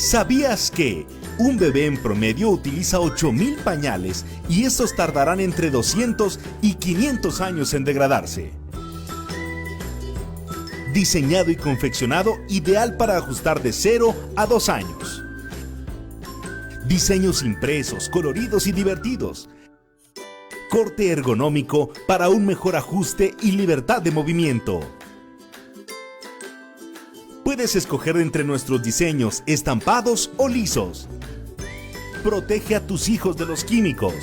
¿Sabías que un bebé en promedio utiliza 8,000 pañales y estos tardarán entre 200 y 500 años en degradarse? Diseñado y confeccionado ideal para ajustar de 0 a 2 años. Diseños impresos, coloridos y divertidos. Corte ergonómico para un mejor ajuste y libertad de movimiento. Puedes escoger entre nuestros diseños estampados o lisos. Protege a tus hijos de los químicos.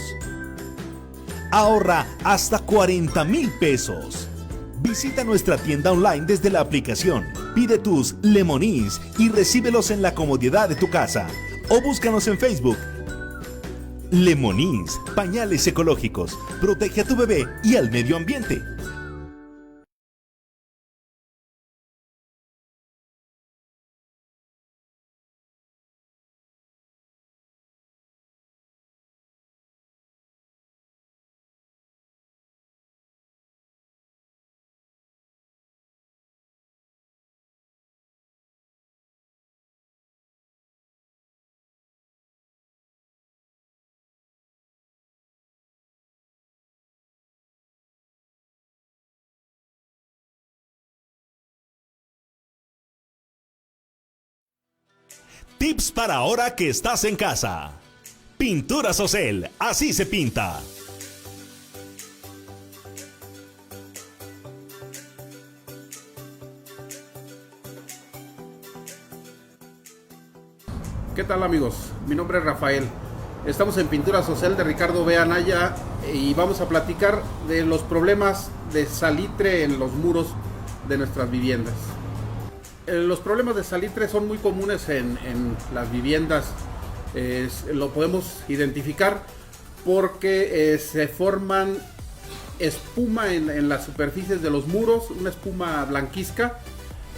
Ahorra hasta 40,000 pesos. Visita nuestra tienda online desde la aplicación. Pide tus Lemonins y recíbelos en la comodidad de tu casa. O búscanos en Facebook. Lemonins, pañales ecológicos. Protege a tu bebé y al medio ambiente. Tips para ahora que estás en casa. Pinturas Ocel, así se pinta. ¿Qué tal, amigos? Mi nombre es Rafael. Estamos en Pinturas Ocel de Ricardo B. Anaya y vamos a platicar de los problemas de salitre en los muros de nuestras viviendas. Los problemas de salitre son muy comunes en las viviendas. Lo podemos identificar porque se forman espuma en las superficies de los muros, una espuma blanquizca.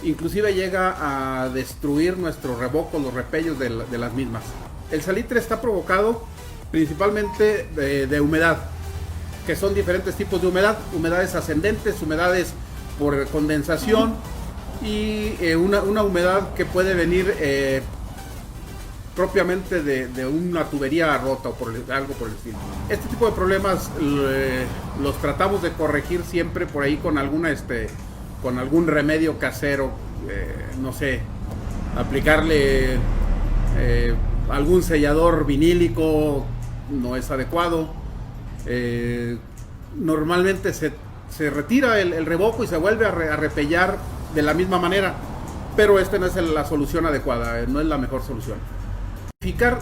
Inclusive llega a destruir nuestros revocos, los repellos de las mismas. El salitre está provocado principalmente de humedad, que son diferentes tipos de humedad: humedades ascendentes, humedades por condensación y una humedad que puede venir propiamente de una tubería rota o algo por el estilo. Este tipo de problemas los tratamos de corregir siempre por ahí con algún remedio casero, no sé, aplicarle algún sellador vinílico no es adecuado. Normalmente se retira el revoco y se vuelve a repellar de la misma manera, pero esta no es la solución adecuada, no es la mejor solución. Verificar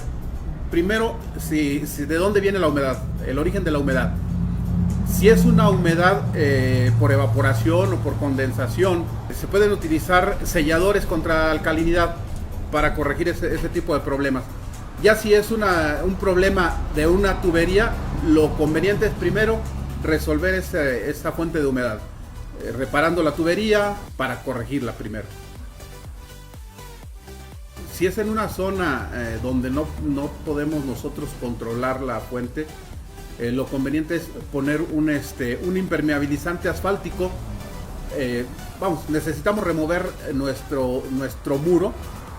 primero si de dónde viene la humedad, el origen de la humedad. Si es una humedad por evaporación o por condensación, se pueden utilizar selladores contra alcalinidad para corregir ese tipo de problemas. Ya si es un problema de una tubería, lo conveniente es primero resolver esa fuente de humedad, reparando la tubería para corregirla primero. Si es en una zona donde no podemos nosotros controlar la fuente, lo conveniente es poner un impermeabilizante asfáltico. Necesitamos remover nuestro muro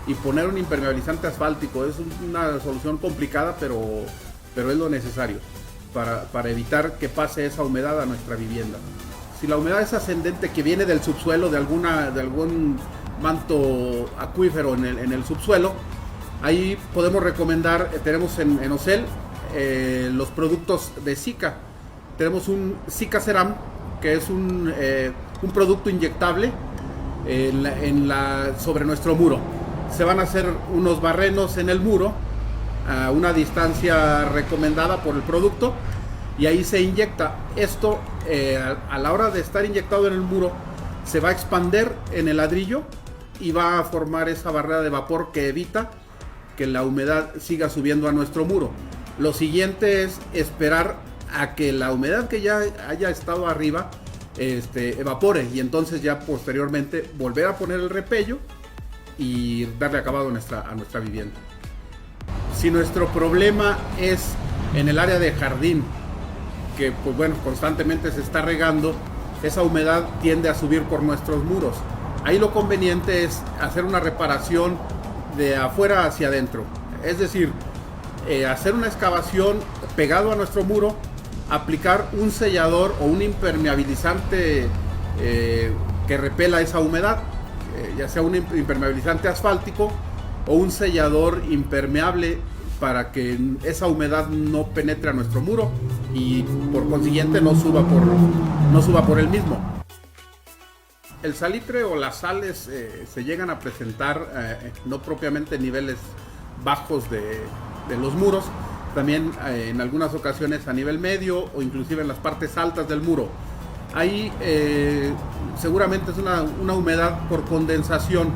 y poner un impermeabilizante asfáltico. Es una solución complicada, pero es lo necesario para evitar que pase esa humedad a nuestra vivienda. Si la humedad es ascendente, que viene del subsuelo, de algún manto acuífero en el subsuelo, ahí podemos recomendar, tenemos en Ocel los productos de Sika. Tenemos un Sika Ceram, que es un producto inyectable sobre nuestro muro. Se van a hacer unos barrenos en el muro a una distancia recomendada por el producto y ahí se inyecta. Esto a la hora de estar inyectado en el muro se va a expander en el ladrillo y va a formar esa barrera de vapor que evita que la humedad siga subiendo a nuestro muro. Lo siguiente es esperar a que la humedad que ya haya estado arriba evapore y entonces ya posteriormente volver a poner el repello y darle acabado a nuestra vivienda. Si nuestro problema es en el área de jardín, que constantemente se está regando, esa humedad tiende a subir por nuestros muros. Ahí lo conveniente es hacer una reparación de afuera hacia adentro. Es decir, hacer una excavación pegado a nuestro muro, aplicar un sellador o un impermeabilizante que repela esa humedad, ya sea un impermeabilizante asfáltico o un sellador impermeable para que esa humedad no penetre a nuestro muro y por consiguiente no suba por el mismo. El salitre o las sales se llegan a presentar no propiamente en niveles bajos de los muros, también en algunas ocasiones a nivel medio o inclusive en las partes altas del muro. Ahí seguramente es una humedad por condensación,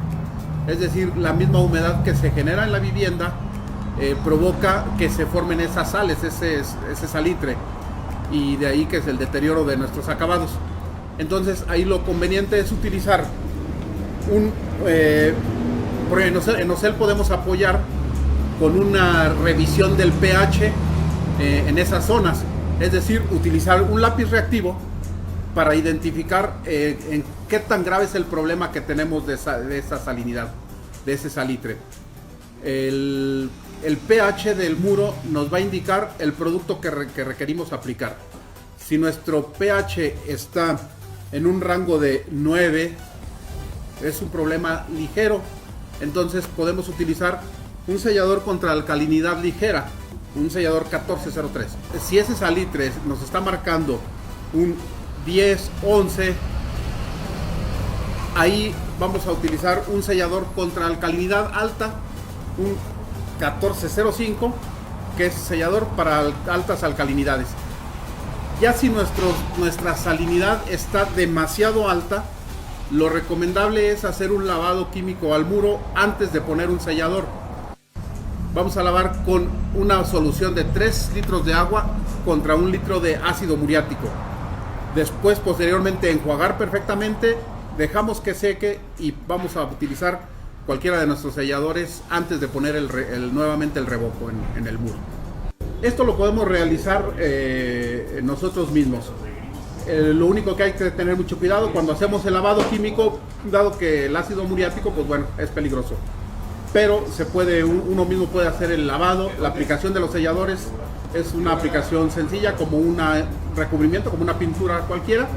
es decir, la misma humedad que se genera en la vivienda provoca que se formen esas sales, ese salitre, y de ahí que es el deterioro de nuestros acabados. Entonces ahí lo conveniente es utilizar porque en Ocel podemos apoyar con una revisión del pH en esas zonas, es decir, utilizar un lápiz reactivo para identificar en qué tan grave es el problema que tenemos de esa salinidad, de ese salitre. El pH del muro nos va a indicar el producto que requerimos aplicar. Si nuestro pH está en un rango de 9, es un problema ligero, entonces podemos utilizar un sellador contra alcalinidad ligera, un sellador 1403. Si ese salitre nos está marcando un 10, 11, ahí vamos a utilizar un sellador contra alcalinidad alta, un 1405, que es sellador para altas alcalinidades. Ya si nuestra salinidad está demasiado alta, lo recomendable es hacer un lavado químico al muro antes de poner un sellador. Vamos a lavar con una solución de 3 litros de agua contra 1 litro de ácido muriático. Después, posteriormente, enjuagar perfectamente, dejamos que seque y vamos a utilizar cualquiera de nuestros selladores antes de poner nuevamente el revoco en el muro. Esto lo podemos realizar nosotros mismos. Lo único que hay que tener mucho cuidado cuando hacemos el lavado químico, dado que el ácido muriático, pues bueno, es peligroso. Pero uno mismo puede hacer el lavado. La aplicación de los selladores es una aplicación sencilla, como un recubrimiento, como una pintura cualquiera.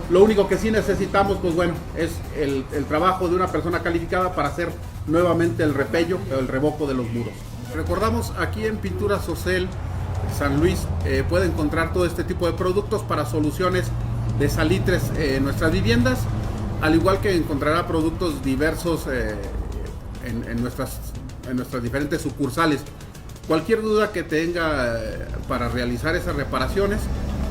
Lo único que sí necesitamos, pues bueno, es el trabajo de una persona calificada para hacer nuevamente el repello o el revoco de los muros. Recordamos, aquí en Pinturas Ocel San Luis puede encontrar todo este tipo de productos para soluciones de salitres en nuestras viviendas, al igual que encontrará productos diversos en nuestras diferentes sucursales. Cualquier duda que tenga para realizar esas reparaciones,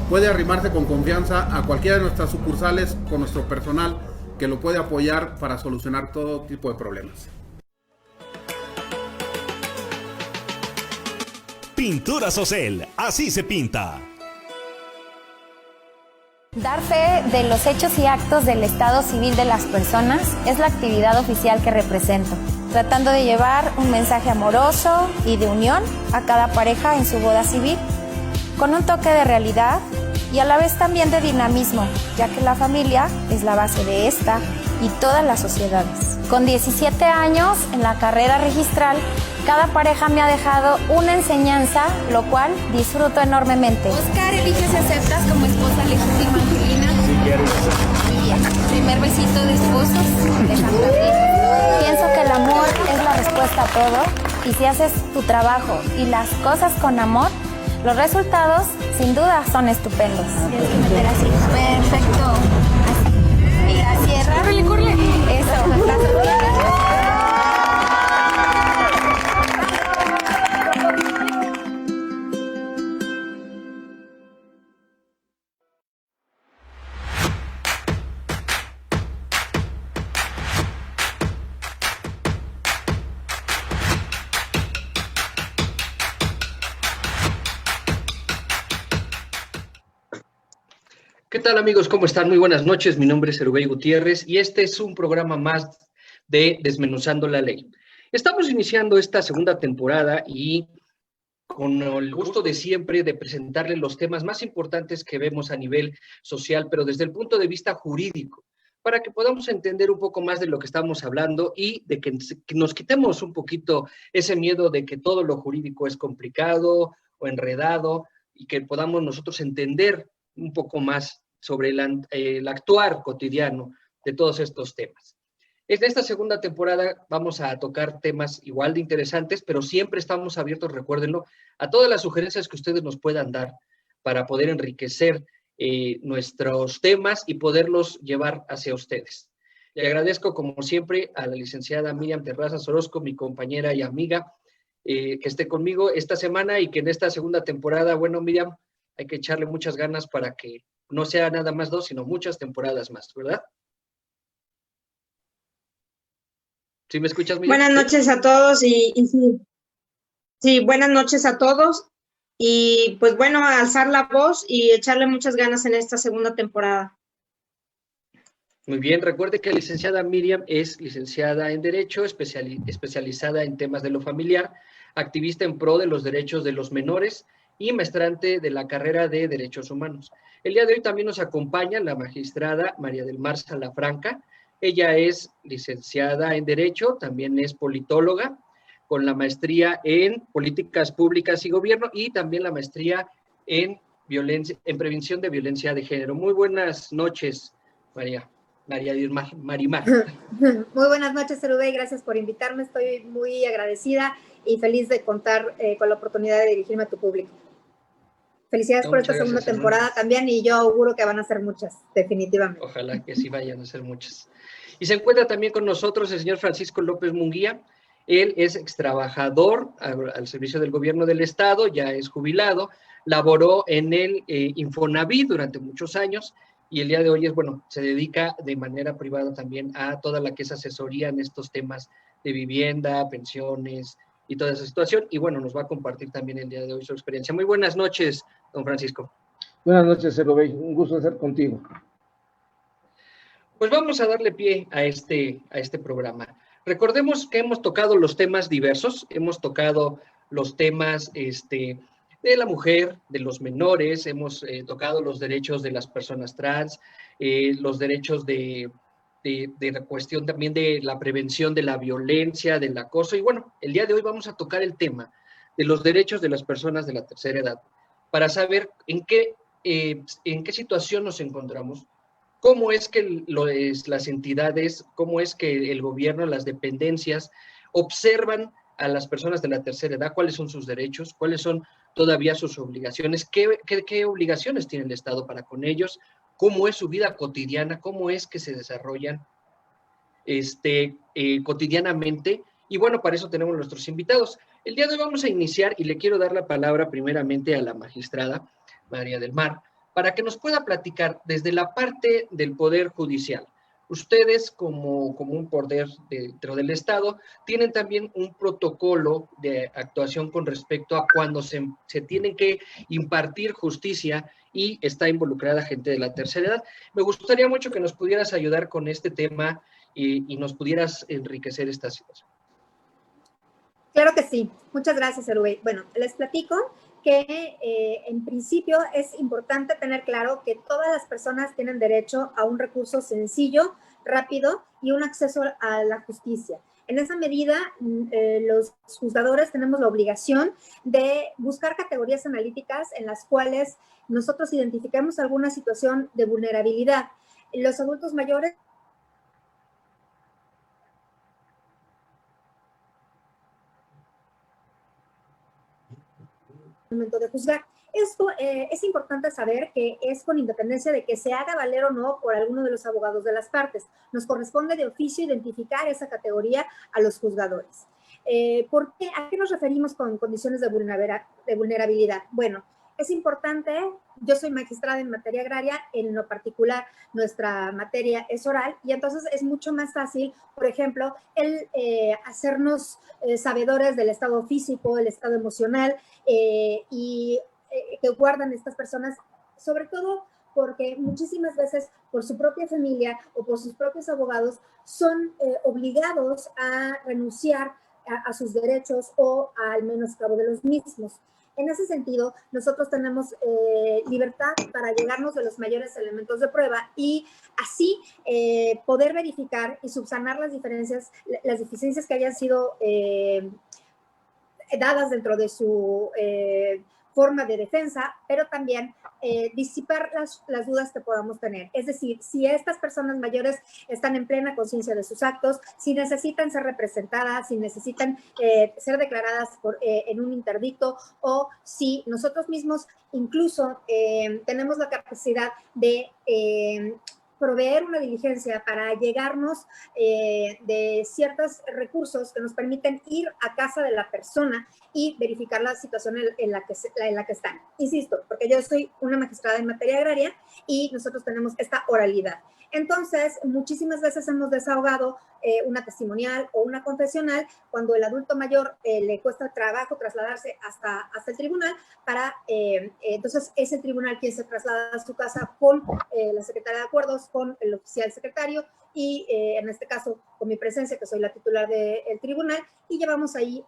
puede arrimarse con confianza a cualquiera de nuestras sucursales con nuestro personal que lo puede apoyar para solucionar todo tipo de problemas. Pinturas Ocel, así se pinta. Dar fe de los hechos y actos del estado civil de las personas es la actividad oficial que represento, tratando de llevar un mensaje amoroso y de unión a cada pareja en su boda civil, con un toque de realidad y a la vez también de dinamismo, ya que la familia es la base de esta y todas las sociedades. Con 17 años en la carrera registral, cada pareja me ha dejado una enseñanza, lo cual disfruto enormemente. Oscar, elige si aceptas como esposa legítima Angelina. Si quieres. Muy bien. Primer besito de esposos. Dejando abrir. Pienso que el amor es la respuesta a todo, y si haces tu trabajo y las cosas con amor, los resultados sin duda son estupendos. Tienes que meter así. Perfecto. Así. Y la cierra. Córrele. Eso. ¿Qué tal, amigos? ¿Cómo están? Muy buenas noches. Mi nombre es Erubey Gutiérrez y este es un programa más de Desmenuzando la Ley. Estamos iniciando esta segunda temporada y con el gusto de siempre de presentarles los temas más importantes que vemos a nivel social, pero desde el punto de vista jurídico, para que podamos entender un poco más de lo que estamos hablando y de que nos quitemos un poquito ese miedo de que todo lo jurídico es complicado o enredado y que podamos nosotros entender un poco más sobre el actuar cotidiano de todos estos temas. En esta segunda temporada vamos a tocar temas igual de interesantes, pero siempre estamos abiertos, recuérdenlo, a todas las sugerencias que ustedes nos puedan dar para poder enriquecer nuestros temas y poderlos llevar hacia ustedes. Le agradezco, como siempre, a la licenciada Miriam Terrazas Orozco, mi compañera y amiga, que esté conmigo esta semana y que en esta segunda temporada, bueno, Miriam, hay que echarle muchas ganas para que no sea nada más 2, sino muchas temporadas más, ¿verdad? ¿Sí me escuchas, Miriam? Buenas noches a todos sí, buenas noches a todos y pues bueno, alzar la voz y echarle muchas ganas en esta segunda temporada. Muy bien, recuerde que la licenciada Miriam es licenciada en Derecho, especializada en temas de lo familiar, activista en pro de los derechos de los menores y maestrante de la carrera de Derechos Humanos. El día de hoy también nos acompaña la magistrada María del Mar Salafranca. Ella es licenciada en Derecho, también es politóloga, con la maestría en Políticas Públicas y Gobierno y también la maestría en Prevención de Violencia de Género. Muy buenas noches, Marimar. Muy buenas noches, Cerubey, gracias por invitarme, estoy muy agradecida y feliz de contar con la oportunidad de dirigirme a tu público. Felicidades por esta segunda temporada también y yo auguro que van a ser muchas, definitivamente. Ojalá que sí vayan a ser muchas. Y se encuentra también con nosotros el señor Francisco López Munguía. Él es extrabajador al servicio del gobierno del estado, ya es jubilado, laboró en el Infonavit durante muchos años y el día de hoy se dedica de manera privada también a toda la que es asesoría en estos temas de vivienda, pensiones y toda esa situación. Y nos va a compartir también el día de hoy su experiencia. Muy buenas noches, don Francisco. Buenas noches, Cerubey. Un gusto estar contigo. Pues vamos a darle pie a este programa. Recordemos que hemos tocado los temas diversos, hemos tocado los temas de la mujer, de los menores, hemos tocado los derechos de las personas trans, los derechos de la cuestión también de la prevención de la violencia, del acoso, y el día de hoy vamos a tocar el tema de los derechos de las personas de la tercera edad, para saber en qué situación nos encontramos, cómo es que las entidades, cómo es que el gobierno, las dependencias observan a las personas de la tercera edad, cuáles son sus derechos, cuáles son todavía sus obligaciones, qué obligaciones tiene el Estado para con ellos, cómo es su vida cotidiana, cómo es que se desarrollan cotidianamente. Y para eso tenemos nuestros invitados. El día de hoy vamos a iniciar y le quiero dar la palabra primeramente a la magistrada María del Mar, para que nos pueda platicar desde la parte del Poder Judicial. Ustedes, como un poder dentro del Estado, tienen también un protocolo de actuación con respecto a cuando se tiene que impartir justicia y está involucrada gente de la tercera edad. Me gustaría mucho que nos pudieras ayudar con este tema y nos pudieras enriquecer esta situación. Claro que sí. Muchas gracias, Cerubey. Les platico que en principio es importante tener claro que todas las personas tienen derecho a un recurso sencillo, rápido y un acceso a la justicia. En esa medida, los juzgadores tenemos la obligación de buscar categorías analíticas en las cuales nosotros identificamos alguna situación de vulnerabilidad. Los adultos mayores momento de juzgar. Esto es importante saber que es con independencia de que se haga valer o no por alguno de los abogados de las partes. Nos corresponde de oficio identificar esa categoría a los juzgadores. ¿A qué nos referimos con condiciones de vulnerabilidad? Es importante, yo soy magistrada en materia agraria, en lo particular nuestra materia es oral y entonces es mucho más fácil, por ejemplo, el hacernos sabedores del estado físico, el estado emocional y que guardan estas personas, sobre todo porque muchísimas veces por su propia familia o por sus propios abogados son obligados a renunciar a sus derechos o al menoscabo de los mismos. En ese sentido, nosotros tenemos libertad para llegarnos de los mayores elementos de prueba y así poder verificar y subsanar las deficiencias que hayan sido dadas dentro de su forma de defensa, pero también disipar las dudas que podamos tener. Es decir, si estas personas mayores están en plena conciencia de sus actos, si necesitan ser representadas, si necesitan ser declaradas en un interdicto, o si nosotros mismos incluso tenemos la capacidad de proveer una diligencia para llegarnos de ciertos recursos que nos permiten ir a casa de la persona y verificar la situación en la que están. Insisto, porque yo soy una magistrada en materia agraria y nosotros tenemos esta oralidad. Entonces, muchísimas veces hemos desahogado una testimonial o una confesional cuando el adulto mayor le cuesta trabajo trasladarse hasta el tribunal entonces es el tribunal quien se traslada a su casa con la secretaria de acuerdos, con el oficial secretario y en este caso con mi presencia, que soy la titular del tribunal, y llevamos ahí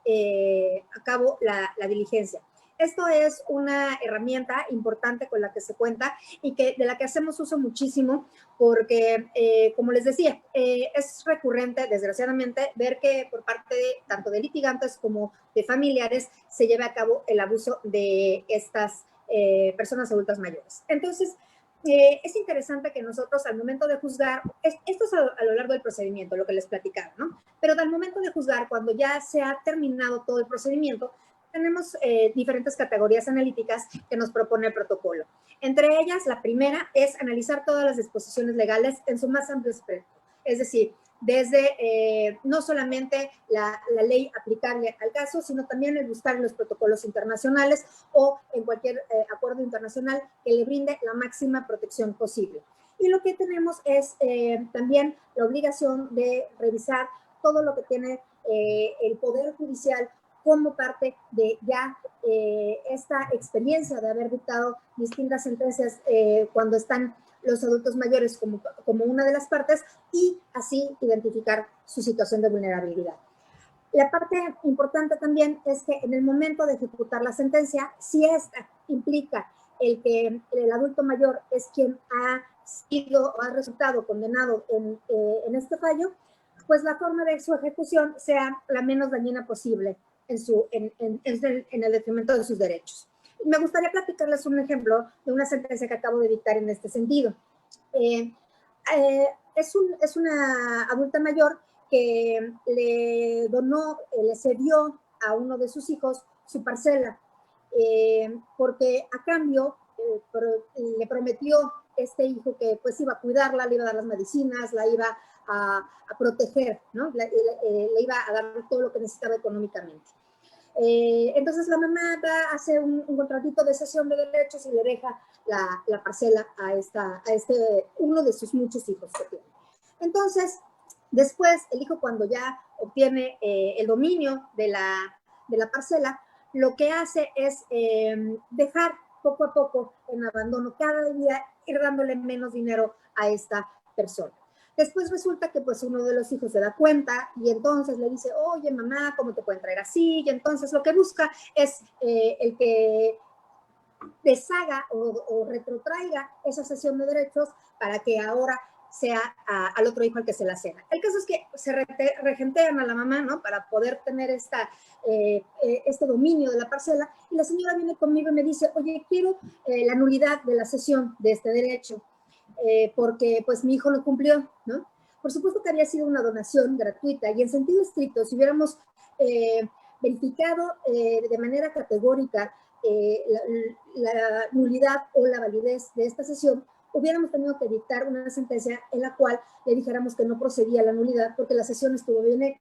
a cabo la diligencia. Esto es una herramienta importante con la que se cuenta y de la que hacemos uso muchísimo porque, como les decía, es recurrente, desgraciadamente, ver que por parte tanto de litigantes como de familiares se lleve a cabo el abuso de estas personas adultas mayores. Entonces, es interesante que nosotros al momento de juzgar, esto es a lo largo del procedimiento, lo que les platicaba, ¿no? Pero al momento de juzgar, cuando ya se ha terminado todo el procedimiento, tenemos diferentes categorías analíticas que nos propone el protocolo. Entre ellas, la primera es analizar todas las disposiciones legales en su más amplio espectro. Es decir, desde no solamente la ley aplicable al caso, sino también el buscar en los protocolos internacionales o en cualquier acuerdo internacional que le brinde la máxima protección posible. Y lo que tenemos es también la obligación de revisar todo lo que tiene el Poder Judicial como parte de ya esta experiencia de haber dictado distintas sentencias cuando están los adultos mayores como una de las partes y así identificar su situación de vulnerabilidad. La parte importante también es que en el momento de ejecutar la sentencia, si esta implica el que el adulto mayor es quien ha sido o ha resultado condenado en este fallo, pues la forma de su ejecución sea la menos dañina posible en el detrimento de sus derechos. Me gustaría platicarles un ejemplo de una sentencia que acabo de dictar en este sentido. Es una adulta mayor que le cedió a uno de sus hijos su parcela, porque a cambio le prometió este hijo que pues iba a cuidarla, le iba a dar las medicinas, la iba a proteger, ¿no? Le iba a dar todo lo que necesitaba económicamente. Entonces la mamá hace un contratito de cesión de derechos y le deja la parcela a uno de sus muchos hijos que tiene. Entonces, después el hijo, cuando ya obtiene el dominio de la parcela, lo que hace es dejar poco a poco en abandono, cada día ir dándole menos dinero a esta persona. Después resulta que pues uno de los hijos se da cuenta y entonces le dice, oye mamá, ¿cómo te pueden traer así? Y entonces lo que busca es el que deshaga o retrotraiga esa cesión de derechos para que ahora sea al otro hijo al que se la ceda. El caso es que se regentean a la mamá, ¿no? Para poder tener este dominio de la parcela, y la señora viene conmigo y me dice, oye, quiero la nulidad de la cesión de este derecho, porque pues mi hijo lo cumplió, ¿no? Por supuesto que había sido una donación gratuita y en sentido estricto, si hubiéramos verificado de manera categórica la nulidad o la validez de esta cesión, hubiéramos tenido que dictar una sentencia en la cual le dijéramos que no procedía la nulidad porque la cesión estuvo bien hecha.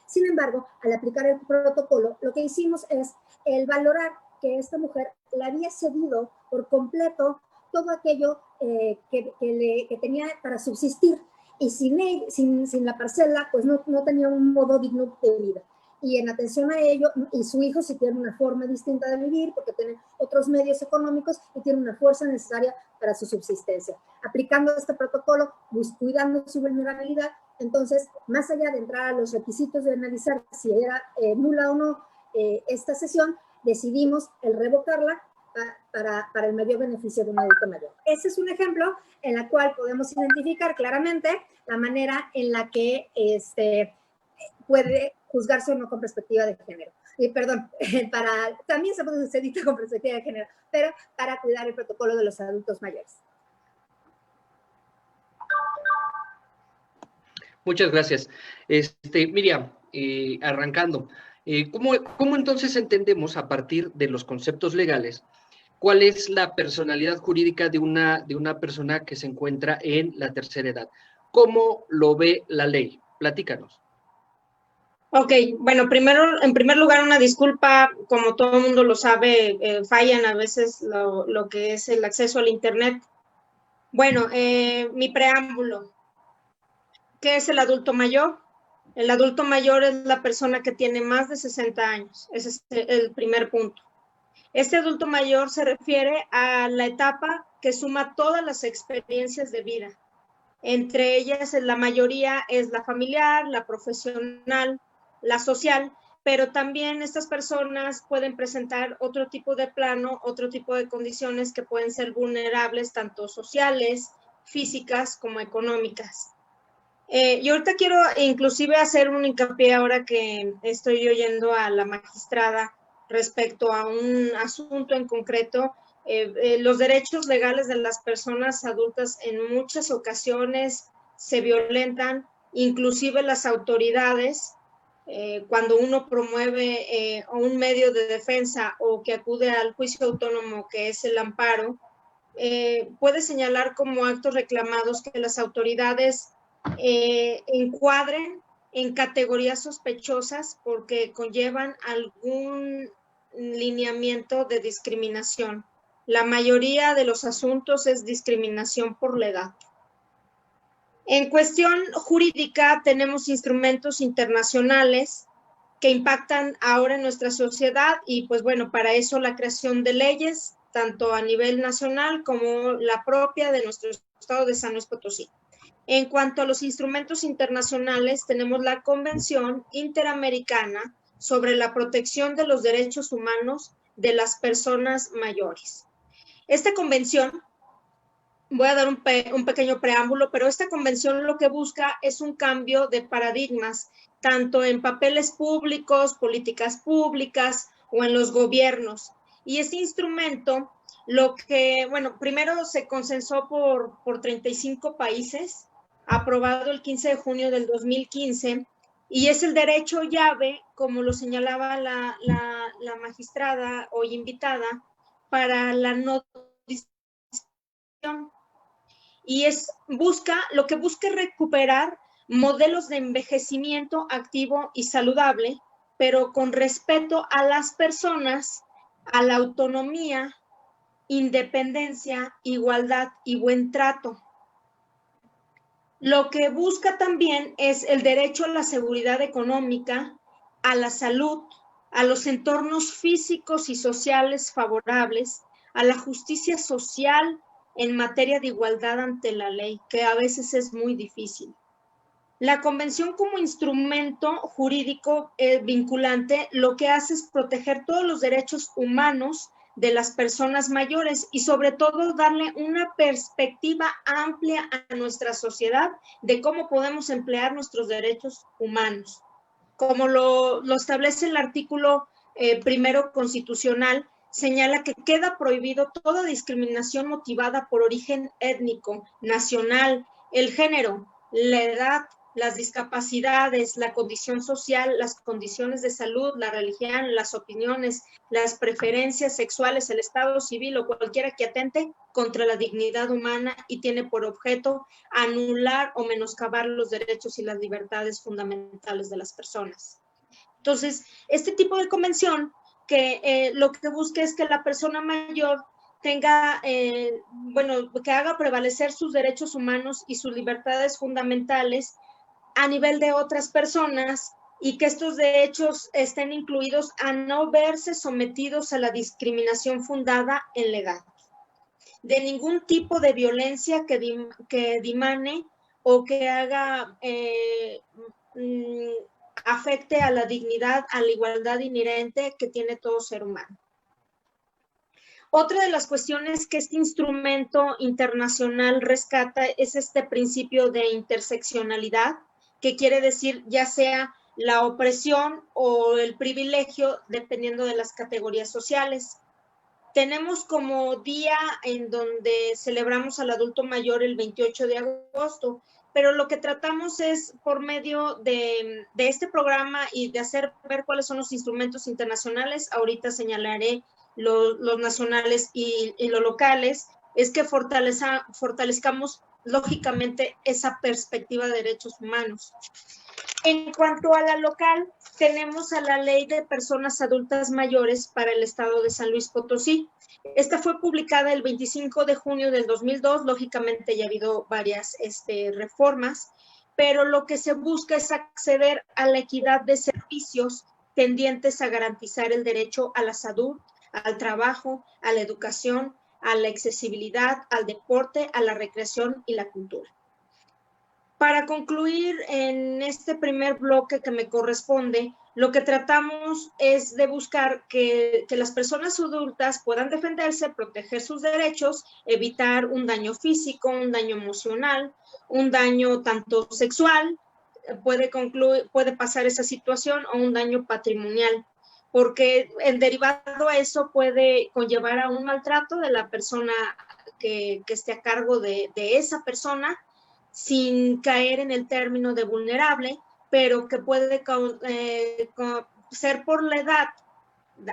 Sin embargo, al aplicar el protocolo, lo que hicimos es el valorar que esta mujer le había cedido por completo todo aquello que tenía para subsistir, y sin la parcela, pues no tenía un modo digno de vida. Y en atención a ello, y su hijo sí tiene una forma distinta de vivir porque tiene otros medios económicos y tiene una fuerza necesaria para su subsistencia. Aplicando este protocolo, cuidando su vulnerabilidad, entonces, más allá de entrar a los requisitos de analizar si era nula o no esta cesión, decidimos el revocarla para el mayor beneficio de un adulto mayor. Ese es un ejemplo en la cual podemos identificar claramente la manera en la que puede juzgarse o no con perspectiva de género. Y perdón, también se dicta con perspectiva de género, pero para cuidar el protocolo de los adultos mayores. Muchas gracias. Miriam, arrancando, ¿cómo entonces entendemos a partir de los conceptos legales cuál es la personalidad jurídica de una persona que se encuentra en la tercera edad? ¿Cómo lo ve la ley? Platícanos. Ok, bueno, en primer lugar, una disculpa, como todo el mundo lo sabe, fallan a veces lo que es el acceso al Internet. Bueno, mi preámbulo. ¿Qué es el adulto mayor? El adulto mayor es la persona que tiene más de 60 años. Ese es el primer punto. Este adulto mayor se refiere a la etapa que suma todas las experiencias de vida. Entre ellas, la mayoría es la familiar, la profesional, la social, pero también estas personas pueden presentar otro tipo de plano, otro tipo de condiciones que pueden ser vulnerables, tanto sociales, físicas como económicas. Yo ahorita quiero inclusive hacer un hincapié ahora que estoy oyendo a la magistrada respecto a un asunto en concreto. Los derechos legales de las personas adultas en muchas ocasiones se violentan, inclusive las autoridades, cuando uno promueve un medio de defensa o que acude al juicio autónomo, que es el amparo, puede señalar como actos reclamados que las autoridades encuadren en categorías sospechosas porque conllevan algún lineamiento de discriminación. La mayoría de los asuntos es discriminación por la edad. En cuestión jurídica tenemos instrumentos internacionales que impactan ahora en nuestra sociedad y pues bueno, para eso la creación de leyes, tanto a nivel nacional como la propia de nuestro estado de San Luis Potosí. En cuanto a los instrumentos internacionales, tenemos la Convención Interamericana sobre la protección de los derechos humanos de las personas mayores. Esta convención, voy a dar un pequeño preámbulo, pero esta convención lo que busca es un cambio de paradigmas, tanto en papeles públicos, políticas públicas o en los gobiernos. Y este instrumento, primero se consensó por 35 países, aprobado el 15 de junio del 2015, y es el derecho llave, como lo señalaba la magistrada hoy invitada, para la no discriminación. Y lo que busca es recuperar modelos de envejecimiento activo y saludable, pero con respeto a las personas, a la autonomía, independencia, igualdad y buen trato. Lo que busca también es el derecho a la seguridad económica, a la salud, a los entornos físicos y sociales favorables, a la justicia social en materia de igualdad ante la ley, que a veces es muy difícil. La convención como instrumento jurídico vinculante lo que hace es proteger todos los derechos humanos de las personas mayores y sobre todo darle una perspectiva amplia a nuestra sociedad de cómo podemos emplear nuestros derechos humanos. Como lo establece el artículo primero constitucional, señala que queda prohibido toda discriminación motivada por origen étnico, nacional, el género, la edad, las discapacidades, la condición social, las condiciones de salud, la religión, las opiniones, las preferencias sexuales, el estado civil o cualquiera que atente contra la dignidad humana y tiene por objeto anular o menoscabar los derechos y las libertades fundamentales de las personas. Entonces, este tipo de convención que lo que busca es que la persona mayor tenga, que haga prevalecer sus derechos humanos y sus libertades fundamentales a nivel de otras personas y que estos derechos estén incluidos a no verse sometidos a la discriminación fundada en la edad, de ningún tipo de violencia que dimane o que haga afecte a la dignidad, a la igualdad inherente que tiene todo ser humano. Otra de las cuestiones que este instrumento internacional rescata es este principio de interseccionalidad, que quiere decir ya sea la opresión o el privilegio dependiendo de las categorías sociales. Tenemos como día en donde celebramos al adulto mayor el 28 de agosto, pero lo que tratamos es por medio de este programa y de hacer ver cuáles son los instrumentos internacionales, ahorita señalaré los nacionales y los locales, es que fortalezcamos lógicamente esa perspectiva de derechos humanos. En cuanto a la local, tenemos a la Ley de Personas Adultas Mayores para el Estado de San Luis Potosí. Esta fue publicada el 25 de junio del 2002, lógicamente ya ha habido varias reformas, pero lo que se busca es acceder a la equidad de servicios tendientes a garantizar el derecho a la salud, al trabajo, a la educación, a la accesibilidad, al deporte, a la recreación y la cultura. Para concluir en este primer bloque que me corresponde, lo que tratamos es de buscar que las personas adultas puedan defenderse, proteger sus derechos, evitar un daño físico, un daño emocional, un daño tanto sexual, puede pasar esa situación, o un daño patrimonial, porque en derivado a eso puede conllevar a un maltrato de la persona que esté a cargo de esa persona, sin caer en el término de vulnerable, pero que puede ser por la edad,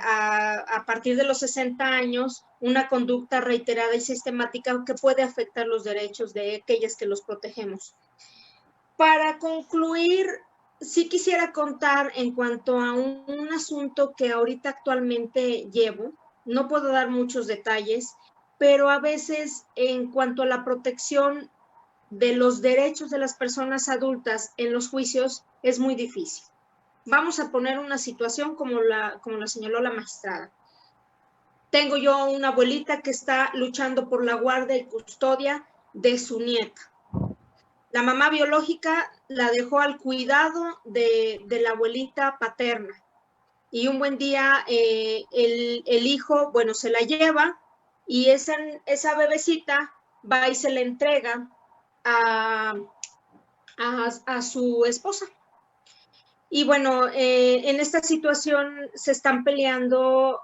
a partir de los 60 años, una conducta reiterada y sistemática que puede afectar los derechos de aquellas que los protegemos. Para concluir, sí quisiera contar en cuanto a un asunto que ahorita actualmente llevo. No puedo dar muchos detalles, pero a veces en cuanto a la protección de los derechos de las personas adultas en los juicios es muy difícil. Vamos a poner una situación como la señaló la magistrada. Tengo yo una abuelita que está luchando por la guardia y custodia de su nieta. La mamá biológica la dejó al cuidado de la abuelita paterna. Y un buen día el hijo, bueno, se la lleva y esa bebecita va y se le entrega a su esposa. Y bueno, en esta situación se están peleando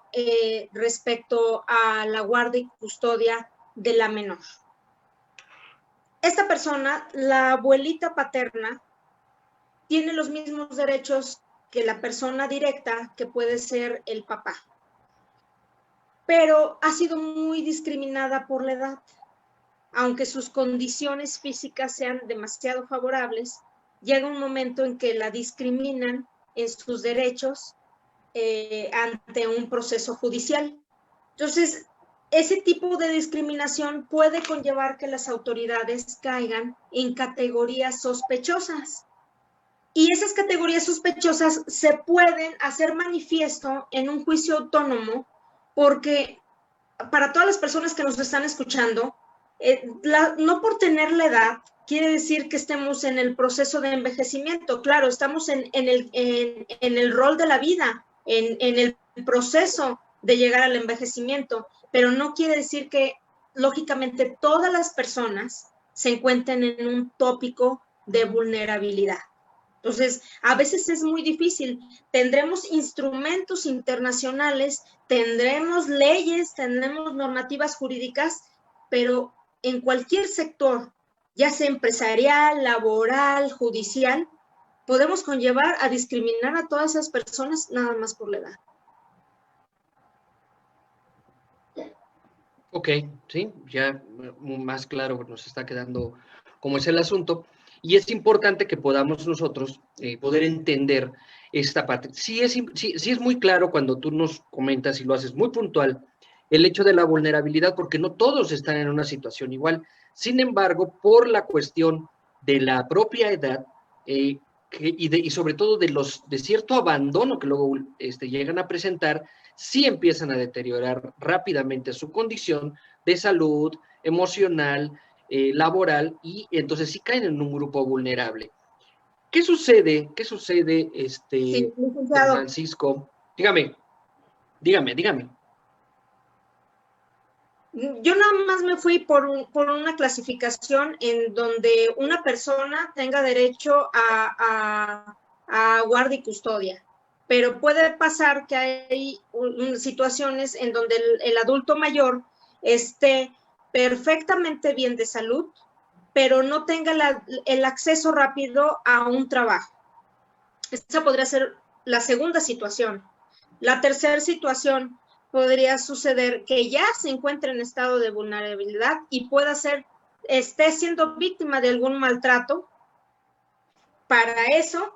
respecto a la guardia y custodia de la menor. Esta persona, la abuelita paterna, tiene los mismos derechos que la persona directa, que puede ser el papá, pero ha sido muy discriminada por la edad. Aunque sus condiciones físicas sean demasiado favorables, llega un momento en que la discriminan en sus derechos ante un proceso judicial. Entonces, ese tipo de discriminación puede conllevar que las autoridades caigan en categorías sospechosas. Y esas categorías sospechosas se pueden hacer manifiesto en un juicio autónomo, porque para todas las personas que nos están escuchando, no por tener la edad quiere decir que estemos en el proceso de envejecimiento. Claro, estamos en el rol de la vida, en el proceso de llegar al envejecimiento, pero no quiere decir que lógicamente todas las personas se encuentren en un tópico de vulnerabilidad. Entonces, a veces es muy difícil. Tendremos instrumentos internacionales, tendremos leyes, tendremos normativas jurídicas, pero en cualquier sector, ya sea empresarial, laboral, judicial, podemos conllevar a discriminar a todas esas personas nada más por la edad. Ok, sí, ya más claro nos está quedando cómo es el asunto. Y es importante que podamos nosotros poder entender esta parte. Sí es muy claro cuando tú nos comentas y lo haces muy puntual, el hecho de la vulnerabilidad, porque no todos están en una situación igual. Sin embargo, por la cuestión de la propia edad y sobre todo de cierto abandono que luego llegan a presentar, sí empiezan a deteriorar rápidamente su condición de salud, emocional, laboral, y entonces sí caen en un grupo vulnerable. ¿Qué sucede, Sí, don licenciado. Francisco? Dígame. Yo nada más me fui por una clasificación en donde una persona tenga derecho a guardia y custodia, pero puede pasar que hay situaciones en donde el adulto mayor esté perfectamente bien de salud, pero no tenga el acceso rápido a un trabajo. Esa podría ser la segunda situación. La tercera situación podría suceder que ya se encuentre en estado de vulnerabilidad y esté siendo víctima de algún maltrato. Para eso,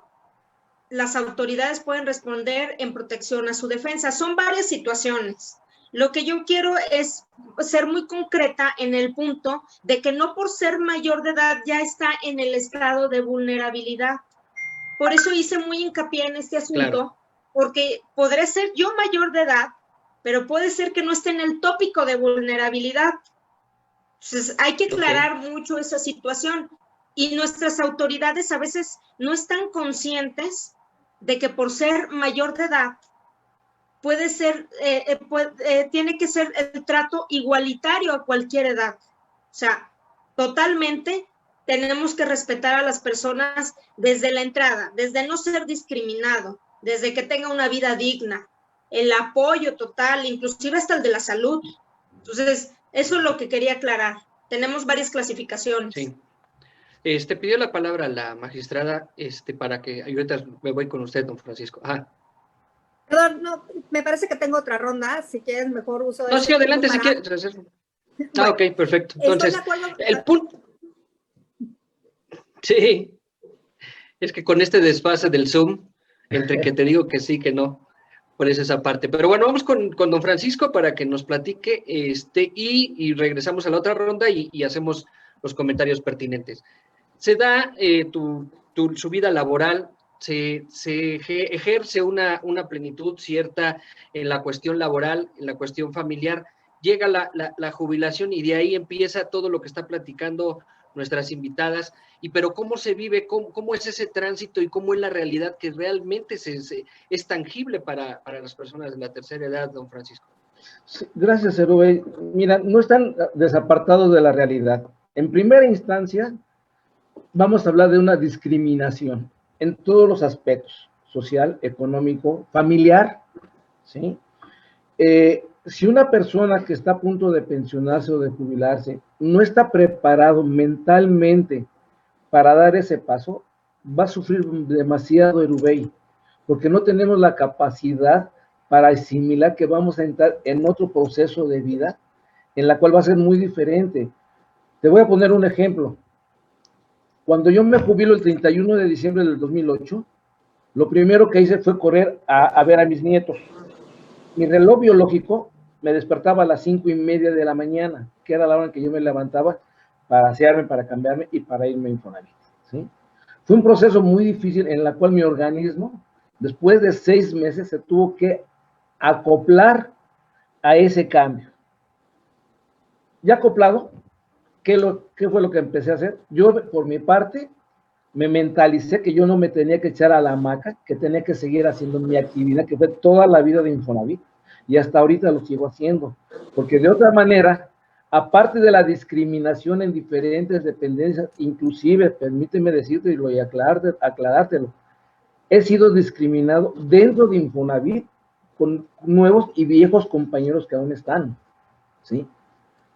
las autoridades pueden responder en protección a su defensa. Son varias situaciones. Lo que yo quiero es ser muy concreta en el punto de que no por ser mayor de edad ya está en el estado de vulnerabilidad. Por eso hice muy hincapié en este asunto, claro, porque podré ser yo mayor de edad, pero puede ser que no esté en el tópico de vulnerabilidad. Entonces, hay que aclarar mucho esa situación. Y nuestras autoridades a veces no están conscientes de que por ser mayor de edad, puede ser, tiene que ser el trato igualitario a cualquier edad. O sea, totalmente tenemos que respetar a las personas desde la entrada, desde no ser discriminado, desde que tenga una vida digna, el apoyo total, inclusive hasta el de la salud. Entonces, eso es lo que quería aclarar. Tenemos varias clasificaciones. Sí. Pidió la palabra la magistrada para que ahorita me voy con usted, don Francisco. Ajá. Perdón, no, me parece que tengo otra ronda, si quieres mejor uso. No, sí, adelante si quieres. Bueno, ok, perfecto. Entonces, el punto... Sí, es que con este desfase del Zoom, entre que te digo que sí, que no, por eso esa parte. Pero bueno, vamos con don Francisco para que nos platique y regresamos a la otra ronda y hacemos los comentarios pertinentes. Se da su vida laboral, se ejerce una plenitud cierta en la cuestión laboral, en la cuestión familiar, llega la jubilación y de ahí empieza todo lo que está platicando nuestras invitadas, pero ¿cómo se vive? ¿Cómo es ese tránsito y cómo es la realidad que realmente es tangible para las personas de la tercera edad, don Francisco? Sí, gracias, Erubey. Mira, no están desapartados de la realidad. En primera instancia, vamos a hablar de una discriminación en todos los aspectos, social, económico, familiar, ¿sí? Si una persona que está a punto de pensionarse o de jubilarse no está preparado mentalmente para dar ese paso, va a sufrir demasiado, Erubey, porque no tenemos la capacidad para asimilar que vamos a entrar en otro proceso de vida en la cual va a ser muy diferente. Te voy a poner un ejemplo. Cuando yo me jubilo el 31 de diciembre del 2008, lo primero que hice fue correr a ver a mis nietos. Mi reloj biológico me despertaba a las 5:30 de la mañana, que era la hora en que yo me levantaba para asearme, para cambiarme y para irme a Infonavit, ¿sí? Fue un proceso muy difícil en el cual mi organismo, después de 6 meses, se tuvo que acoplar a ese cambio. Ya acoplado, ¿qué fue lo que empecé a hacer? Yo, por mi parte, me mentalicé que yo no me tenía que echar a la hamaca, que tenía que seguir haciendo mi actividad, que fue toda la vida de Infonavit, y hasta ahorita lo sigo haciendo, porque de otra manera, aparte de la discriminación en diferentes dependencias, inclusive, permíteme decirte y aclarártelo, he sido discriminado dentro de Infonavit con nuevos y viejos compañeros que aún están, ¿sí?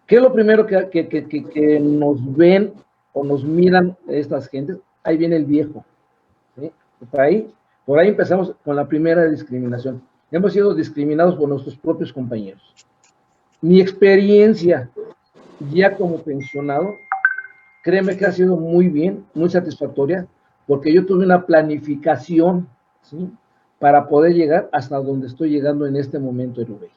¿Qué es lo primero que nos ven o nos miran estas gentes? Ahí viene el viejo, ¿sí? Por ahí empezamos con la primera discriminación. Hemos sido discriminados por nuestros propios compañeros. Mi experiencia ya como pensionado, créeme que ha sido muy bien, muy satisfactoria, porque yo tuve una planificación, ¿sí?, para poder llegar hasta donde estoy llegando en este momento, Erubey.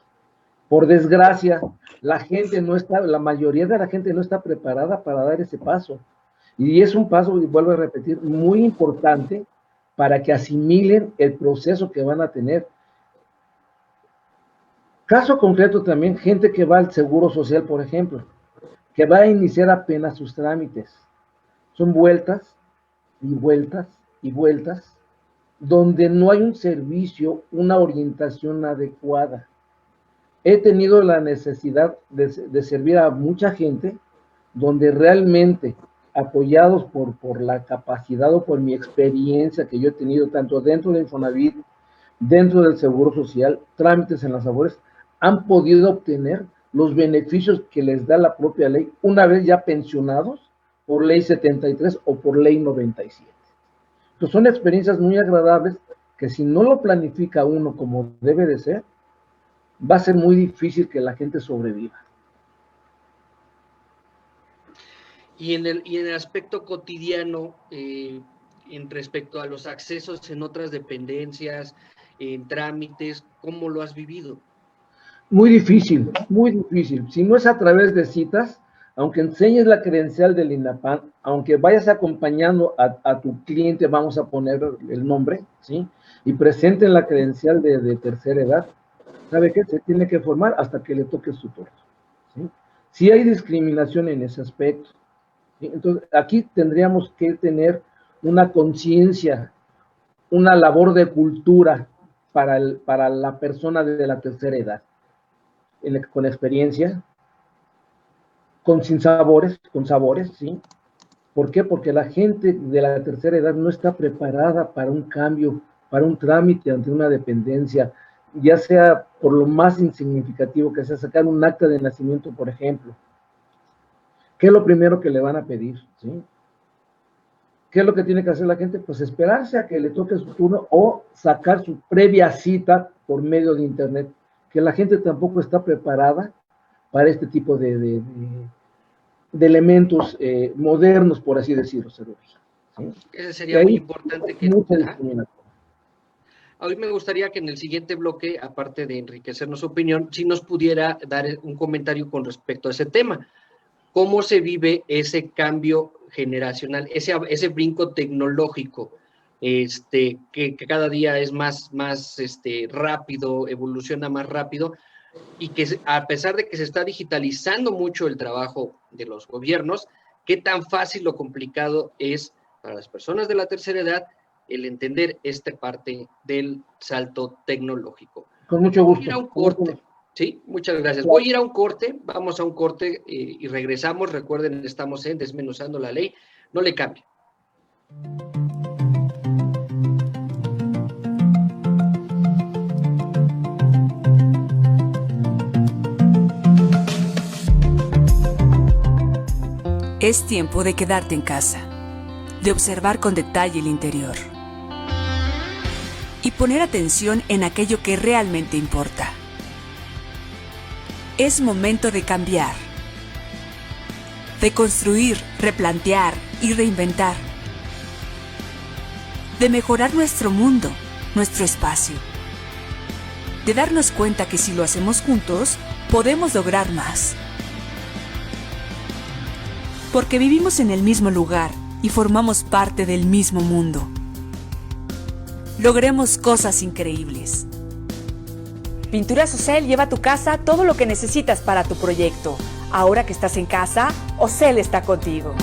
Por desgracia, la mayoría de la gente no está preparada para dar ese paso. Y es un paso, y vuelvo a repetir, muy importante para que asimilen el proceso que van a tener. Caso concreto también, gente que va al Seguro Social, por ejemplo, que va a iniciar apenas sus trámites. Son vueltas y vueltas y vueltas, donde no hay un servicio, una orientación adecuada. He tenido la necesidad de servir a mucha gente, donde realmente, apoyados por la capacidad o por mi experiencia que yo he tenido, tanto dentro de Infonavit, dentro del Seguro Social, trámites en las Afores, han podido obtener los beneficios que les da la propia ley, una vez ya pensionados por ley 73 o por ley 97. Entonces son experiencias muy agradables que si no lo planifica uno como debe de ser, va a ser muy difícil que la gente sobreviva. Y en el aspecto cotidiano, en respecto a los accesos en otras dependencias, en trámites, ¿cómo lo has vivido? Muy difícil, muy difícil. Si no es a través de citas, aunque enseñes la credencial del INAPAM, aunque vayas acompañando a tu cliente, vamos a poner el nombre, ¿sí? Y presenten la credencial de tercera edad, ¿sabe qué? Se tiene que formar hasta que le toque su turno, ¿sí? Sí hay discriminación en ese aspecto, ¿sí? Entonces, aquí tendríamos que tener una conciencia, una labor de cultura para la persona de la tercera edad, con experiencia, con sabores, ¿sí? ¿Por qué? Porque la gente de la tercera edad no está preparada para un cambio, para un trámite ante una dependencia, ya sea por lo más insignificativo que sea sacar un acta de nacimiento, por ejemplo. ¿Qué es lo primero que le van a pedir? ¿Sí? ¿Qué es lo que tiene que hacer la gente? Pues esperarse a que le toque su turno o sacar su previa cita por medio de internet, que la gente tampoco está preparada para este tipo de elementos modernos, por así decirlo. ¿Sí? Ese sería muy importante. Mucha discriminación. A mí me gustaría que en el siguiente bloque, aparte de enriquecernos su opinión, si nos pudiera dar un comentario con respecto a ese tema. ¿Cómo se vive ese cambio generacional, ese brinco tecnológico, que cada día es más rápido, evoluciona más rápido, y que a pesar de que se está digitalizando mucho el trabajo de los gobiernos, qué tan fácil o complicado es para las personas de la tercera edad el entender esta parte del salto tecnológico? Con mucho gusto. Voy a ir a un corte. Sí, muchas gracias. Voy a ir a un corte, vamos a un corte y regresamos. Recuerden, estamos en Desmenuzando la Ley. No le cambie. Es tiempo de quedarte en casa, de observar con detalle el interior y poner atención en aquello que realmente importa. Es momento de cambiar, de construir, replantear y reinventar, de mejorar nuestro mundo, nuestro espacio, de darnos cuenta que si lo hacemos juntos, podemos lograr más. Porque vivimos en el mismo lugar y formamos parte del mismo mundo. Logremos cosas increíbles. Pinturas Ocel lleva a tu casa todo lo que necesitas para tu proyecto. Ahora que estás en casa, Ocel está contigo.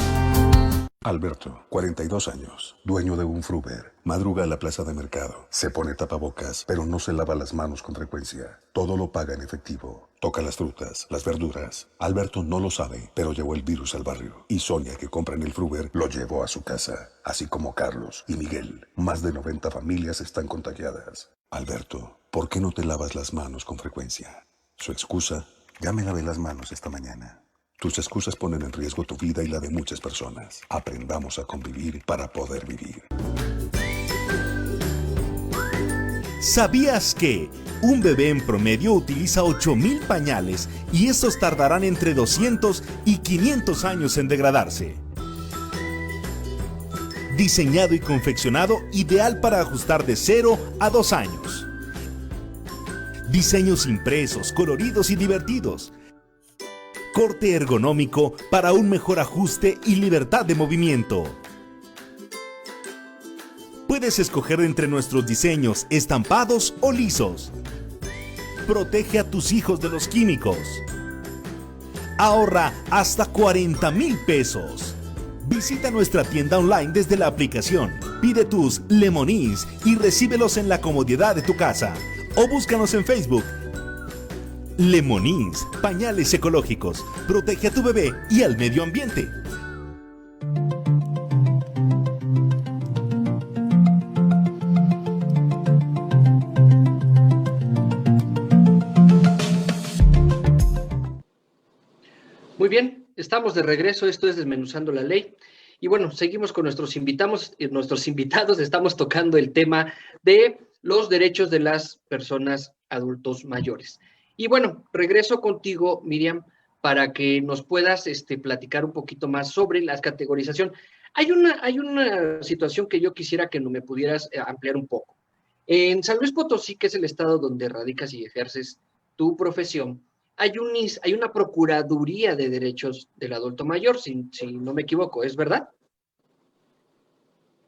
Alberto, 42 años, dueño de un Fruver, madruga a la plaza de mercado, se pone tapabocas, pero no se lava las manos con frecuencia. Todo lo paga en efectivo, toca las frutas, las verduras. Alberto no lo sabe, pero llevó el virus al barrio. Y Sonia, que compra en el Fruver, lo llevó a su casa, así como Carlos y Miguel. Más de 90 familias están contagiadas. Alberto, ¿por qué no te lavas las manos con frecuencia? Su excusa, ya me lavé las manos esta mañana. Tus excusas ponen en riesgo tu vida y la de muchas personas. Aprendamos a convivir para poder vivir. ¿Sabías que un bebé en promedio utiliza 8,000 pañales y estos tardarán entre 200 y 500 años en degradarse? Diseñado y confeccionado ideal para ajustar de 0 a 2 años. Diseños impresos, coloridos y divertidos. Corte ergonómico para un mejor ajuste y libertad de movimiento. Puedes escoger entre nuestros diseños estampados o lisos. Protege a tus hijos de los químicos. Ahorra hasta 40,000 pesos. Visita nuestra tienda online desde la aplicación. Pide tus Lemonies y recíbelos en la comodidad de tu casa. O búscanos en Facebook. Lemonies, pañales ecológicos. Protege a tu bebé y al medio ambiente. Muy bien, estamos de regreso, esto es Desmenuzando la Ley. Y bueno, seguimos con nuestros invitados. Estamos tocando el tema de los derechos de las personas adultos mayores. Y bueno, regreso contigo, Miriam, para que nos puedas platicar un poquito más sobre la categorización. Hay una situación que yo quisiera que me pudieras ampliar un poco. En San Luis Potosí, que es el estado donde radicas y ejerces tu profesión, hay una Procuraduría de Derechos del Adulto Mayor, si no me equivoco, ¿es verdad?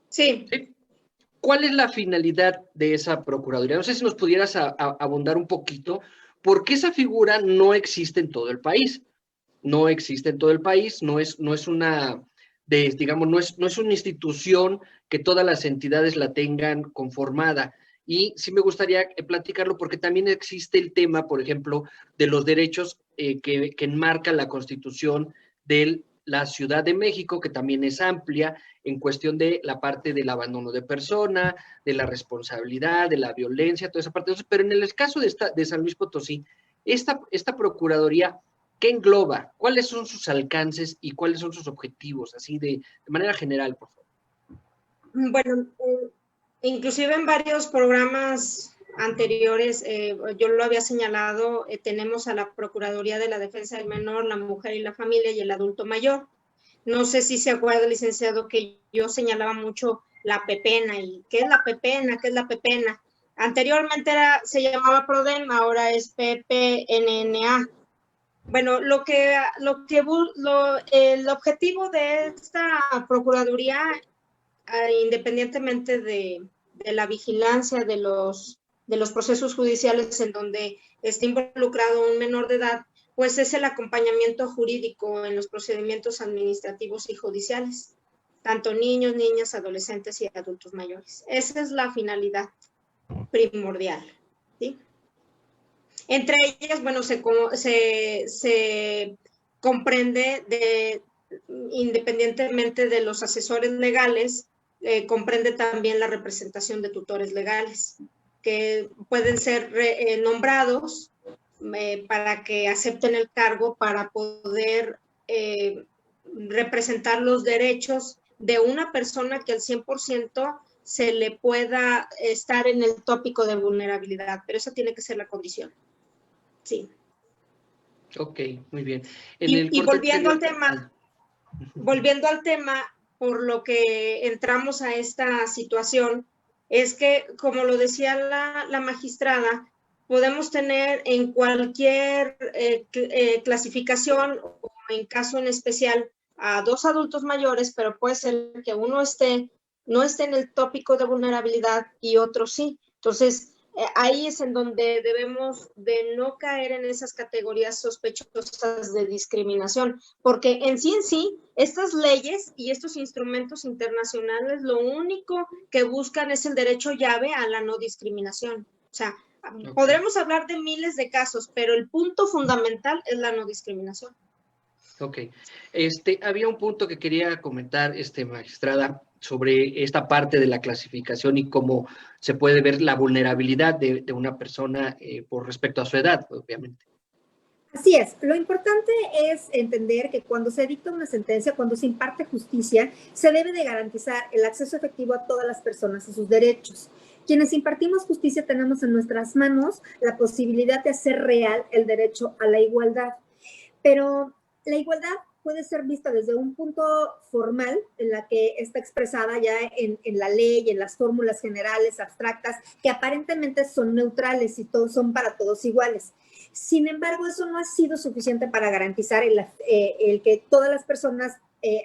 Sí. ¿Sí? ¿Cuál es la finalidad de esa Procuraduría? No sé si nos pudieras abundar un poquito, porque esa figura no existe en todo el país. No existe en todo el país, no es una institución que todas las entidades la tengan conformada. Y sí me gustaría platicarlo porque también existe el tema, por ejemplo, de los derechos que enmarca la Constitución de la Ciudad de México, que también es amplia en cuestión de la parte del abandono de persona, de la responsabilidad, de la violencia, toda esa parte. Pero en el caso de San Luis Potosí, esta Procuraduría, ¿qué engloba? ¿Cuáles son sus alcances y cuáles son sus objetivos? Así de manera general, por favor. Bueno, inclusive en varios programas anteriores, yo lo había señalado, tenemos a la Procuraduría de la Defensa del Menor, la Mujer y la Familia y el Adulto Mayor. No sé si se acuerda, licenciado, que yo señalaba mucho la PEPENA. ¿Y qué es la PEPENA? ¿Qué es la PEPENA? Anteriormente se llamaba PRODEM, ahora es PPNNA. Bueno, el objetivo de esta Procuraduría, independientemente de la vigilancia de los procesos judiciales en donde esté involucrado un menor de edad, pues es el acompañamiento jurídico en los procedimientos administrativos y judiciales, tanto niños, niñas, adolescentes y adultos mayores. Esa es la finalidad primordial, ¿sí? Entre ellas, bueno, se comprende independientemente de los asesores legales, comprende también la representación de tutores legales, que pueden ser nombrados para que acepten el cargo para poder representar los derechos de una persona que al 100% se le pueda estar en el tópico de vulnerabilidad, pero esa tiene que ser la condición. Sí. Ok, muy bien. Y volviendo al tema, por lo que entramos a esta situación, es que, como lo decía la magistrada, podemos tener en cualquier clasificación o en caso en especial a 2 adultos mayores, pero puede ser que uno no esté en el tópico de vulnerabilidad y otro sí. Entonces, ahí es en donde debemos de no caer en esas categorías sospechosas de discriminación, porque en sí, estas leyes y estos instrumentos internacionales lo único que buscan es el derecho llave a la no discriminación. O sea, podremos hablar de miles de casos, pero el punto fundamental es la no discriminación. Ok. Había un punto que quería comentar, magistrada, sobre esta parte de la clasificación y cómo se puede ver la vulnerabilidad de una persona por respecto a su edad, obviamente. Así es. Lo importante es entender que cuando se dicta una sentencia, cuando se imparte justicia, se debe de garantizar el acceso efectivo a todas las personas a sus derechos. Quienes impartimos justicia tenemos en nuestras manos la posibilidad de hacer real el derecho a la igualdad. Pero la igualdad puede ser vista desde un punto formal, en la que está expresada ya en la ley, en las fórmulas generales, abstractas, que aparentemente son neutrales y son para todos iguales. Sin embargo, eso no ha sido suficiente para garantizar el que todas las personas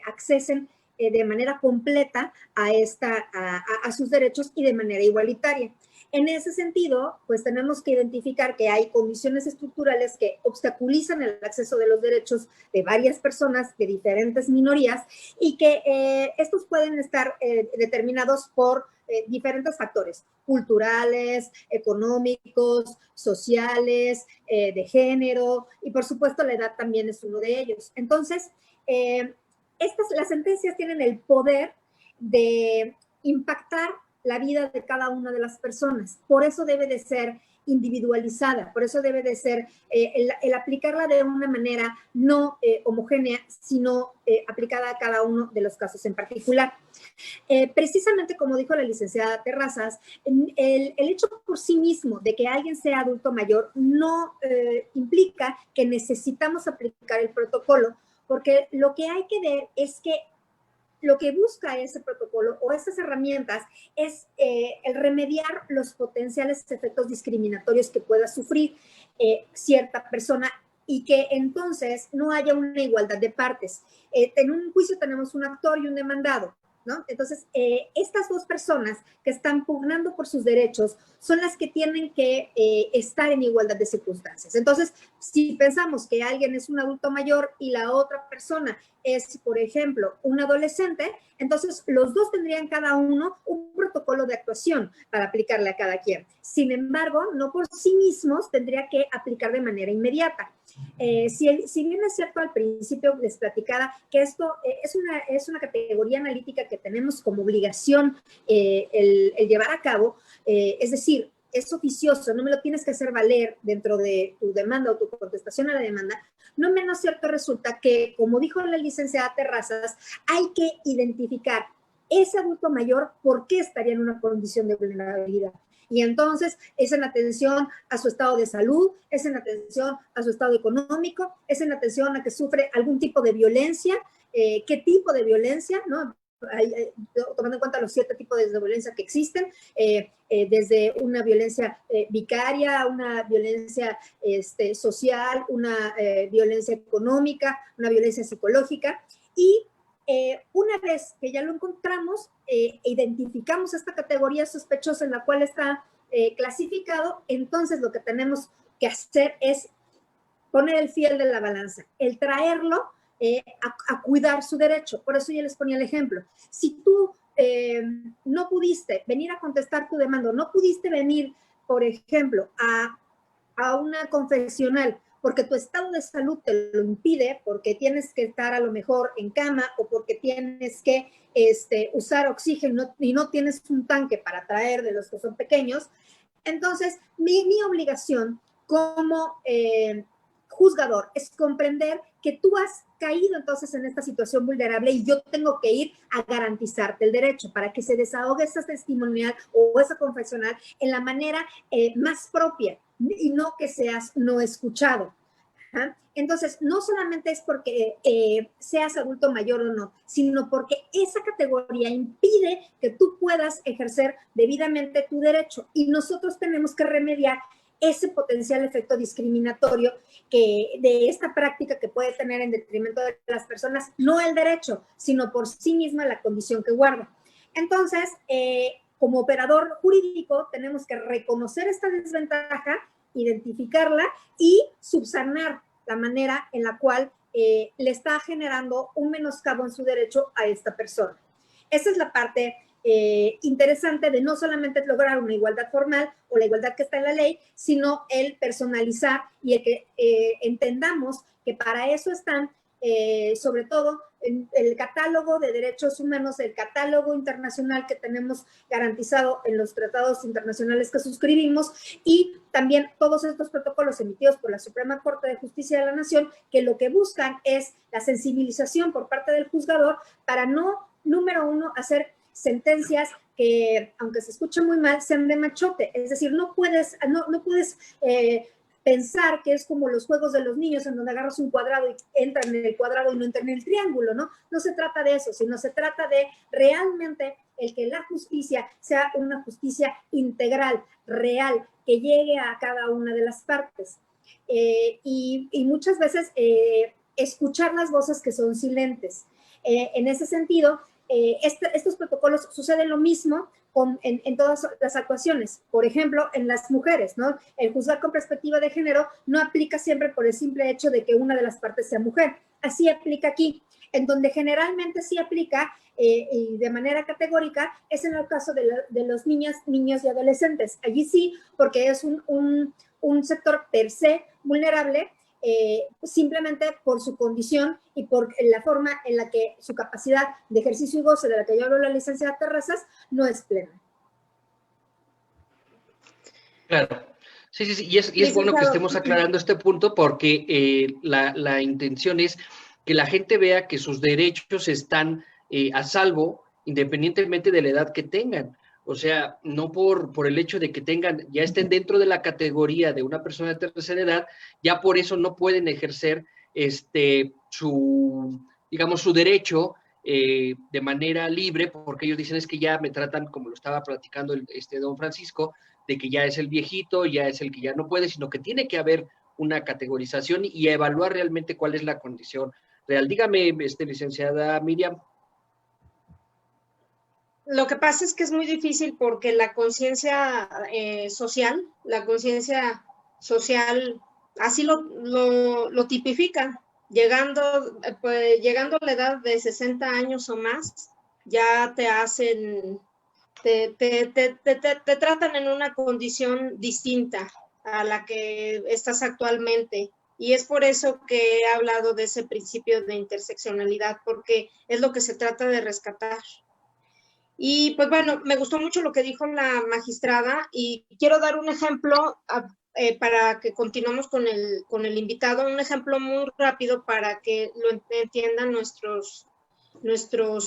accesen de manera completa a sus derechos y de manera igualitaria. En ese sentido, pues tenemos que identificar que hay condiciones estructurales que obstaculizan el acceso de los derechos de varias personas de diferentes minorías y que estos pueden estar determinados por diferentes factores culturales, económicos, sociales, de género, y por supuesto la edad también es uno de ellos. Entonces, las sentencias tienen el poder de impactar la vida de cada una de las personas. Por eso debe de ser individualizada, por eso debe de ser el aplicarla de una manera no homogénea, sino aplicada a cada uno de los casos en particular. Precisamente como dijo la licenciada Terrazas, el hecho por sí mismo de que alguien sea adulto mayor no implica que necesitamos aplicar el protocolo, porque lo que hay que ver es que lo que busca ese protocolo o esas herramientas es el remediar los potenciales efectos discriminatorios que pueda sufrir cierta persona y que entonces no haya una igualdad de partes. En un juicio tenemos un actor y un demandado, ¿no? Entonces, estas dos personas que están pugnando por sus derechos son las que tienen que estar en igualdad de circunstancias. Entonces, si pensamos que alguien es un adulto mayor y la otra persona es, por ejemplo, un adolescente, entonces los dos tendrían cada uno un protocolo de actuación para aplicarle a cada quien. Sin embargo, no por sí mismos tendría que aplicar de manera inmediata. Si bien es cierto al principio les platicaba que esto es una categoría analítica que tenemos como obligación el llevar a cabo, es decir, es oficioso, no me lo tienes que hacer valer dentro de tu demanda o tu contestación a la demanda, no menos cierto resulta que, como dijo la licenciada Terrazas, hay que identificar ese adulto mayor por qué estaría en una condición de vulnerabilidad. Y entonces es en atención a su estado de salud, es en atención a su estado económico, es en atención a que sufre algún tipo de violencia, qué tipo de violencia, ¿no? Tomando en cuenta los 7 tipos de violencia que existen, desde una violencia vicaria, una violencia social, una violencia económica, una violencia psicológica, y una vez que ya lo encontramos, identificamos esta categoría sospechosa en la cual está clasificado, entonces lo que tenemos que hacer es poner el fiel de la balanza, el traerlo a cuidar su derecho. Por eso yo les ponía el ejemplo. Si tú no pudiste venir a contestar tu demanda, no pudiste venir, por ejemplo, a una confesional porque tu estado de salud te lo impide, porque tienes que estar a lo mejor en cama o porque tienes que usar oxígeno y no tienes un tanque para traer de los que son pequeños, entonces mi obligación como juzgador es comprender que tú has caído entonces en esta situación vulnerable y yo tengo que ir a garantizarte el derecho para que se desahogue esa testimonial o esa confesional en la manera más propia y no que seas no escuchado. ¿Ah? Entonces, no solamente es porque seas adulto mayor o no, sino porque esa categoría impide que tú puedas ejercer debidamente tu derecho y nosotros tenemos que remediar ese potencial efecto discriminatorio que de esta práctica que puede tener en detrimento de las personas, no el derecho, sino por sí misma la condición que guarda. Entonces, como operador jurídico, tenemos que reconocer esta desventaja, identificarla y subsanar la manera en la cual le está generando un menoscabo en su derecho a esta persona. Esa es la parte interesante de no solamente lograr una igualdad formal o la igualdad que está en la ley, sino el personalizar y el que entendamos que para eso están, sobre todo, el catálogo de derechos humanos, el catálogo internacional que tenemos garantizado en los tratados internacionales que suscribimos y también todos estos protocolos emitidos por la Suprema Corte de Justicia de la Nación que lo que buscan es la sensibilización por parte del juzgador para no, número uno, hacer sentencias que, aunque se escuche muy mal, sean de machote. Es decir, no puedes pensar que es como los juegos de los niños en donde agarras un cuadrado y entra en el cuadrado y no entra en el triángulo, ¿no? No se trata de eso, sino se trata de realmente el que la justicia sea una justicia integral, real, que llegue a cada una de las partes. Y muchas veces escuchar las voces que son silentes. En ese sentido, estos protocolos suceden lo mismo en todas las actuaciones. Por ejemplo, en las mujeres, ¿no? El juzgar con perspectiva de género no aplica siempre por el simple hecho de que una de las partes sea mujer. Así aplica aquí. En donde generalmente sí aplica y de manera categórica es en el caso de los niños y adolescentes. Allí sí, porque es un sector per se vulnerable, simplemente por su condición y por la forma en la que su capacidad de ejercicio y goce, de la que yo hablo la licenciada Terrazas, no es plena. Claro. Sí, y es bueno que estemos aclarando este punto porque la intención es que la gente vea que sus derechos están a salvo independientemente de la edad que tengan. O sea, no por el hecho de que ya estén dentro de la categoría de una persona de tercera edad, ya por eso no pueden ejercer su derecho de manera libre, porque ellos dicen es que ya me tratan, como lo estaba platicando don Francisco, de que ya es el viejito, ya es el que ya no puede, sino que tiene que haber una categorización y evaluar realmente cuál es la condición real. Dígame, licenciada Miriam. Lo que pasa es que es muy difícil porque la conciencia social así lo tipifica. Llegando a la edad de 60 años o más, ya te hacen, te tratan en una condición distinta a la que estás actualmente. Y es por eso que he hablado de ese principio de interseccionalidad, porque es lo que se trata de rescatar. Y pues bueno, me gustó mucho lo que dijo la magistrada y quiero dar un ejemplo para que continuemos con el invitado, un ejemplo muy rápido para que lo entiendan nuestros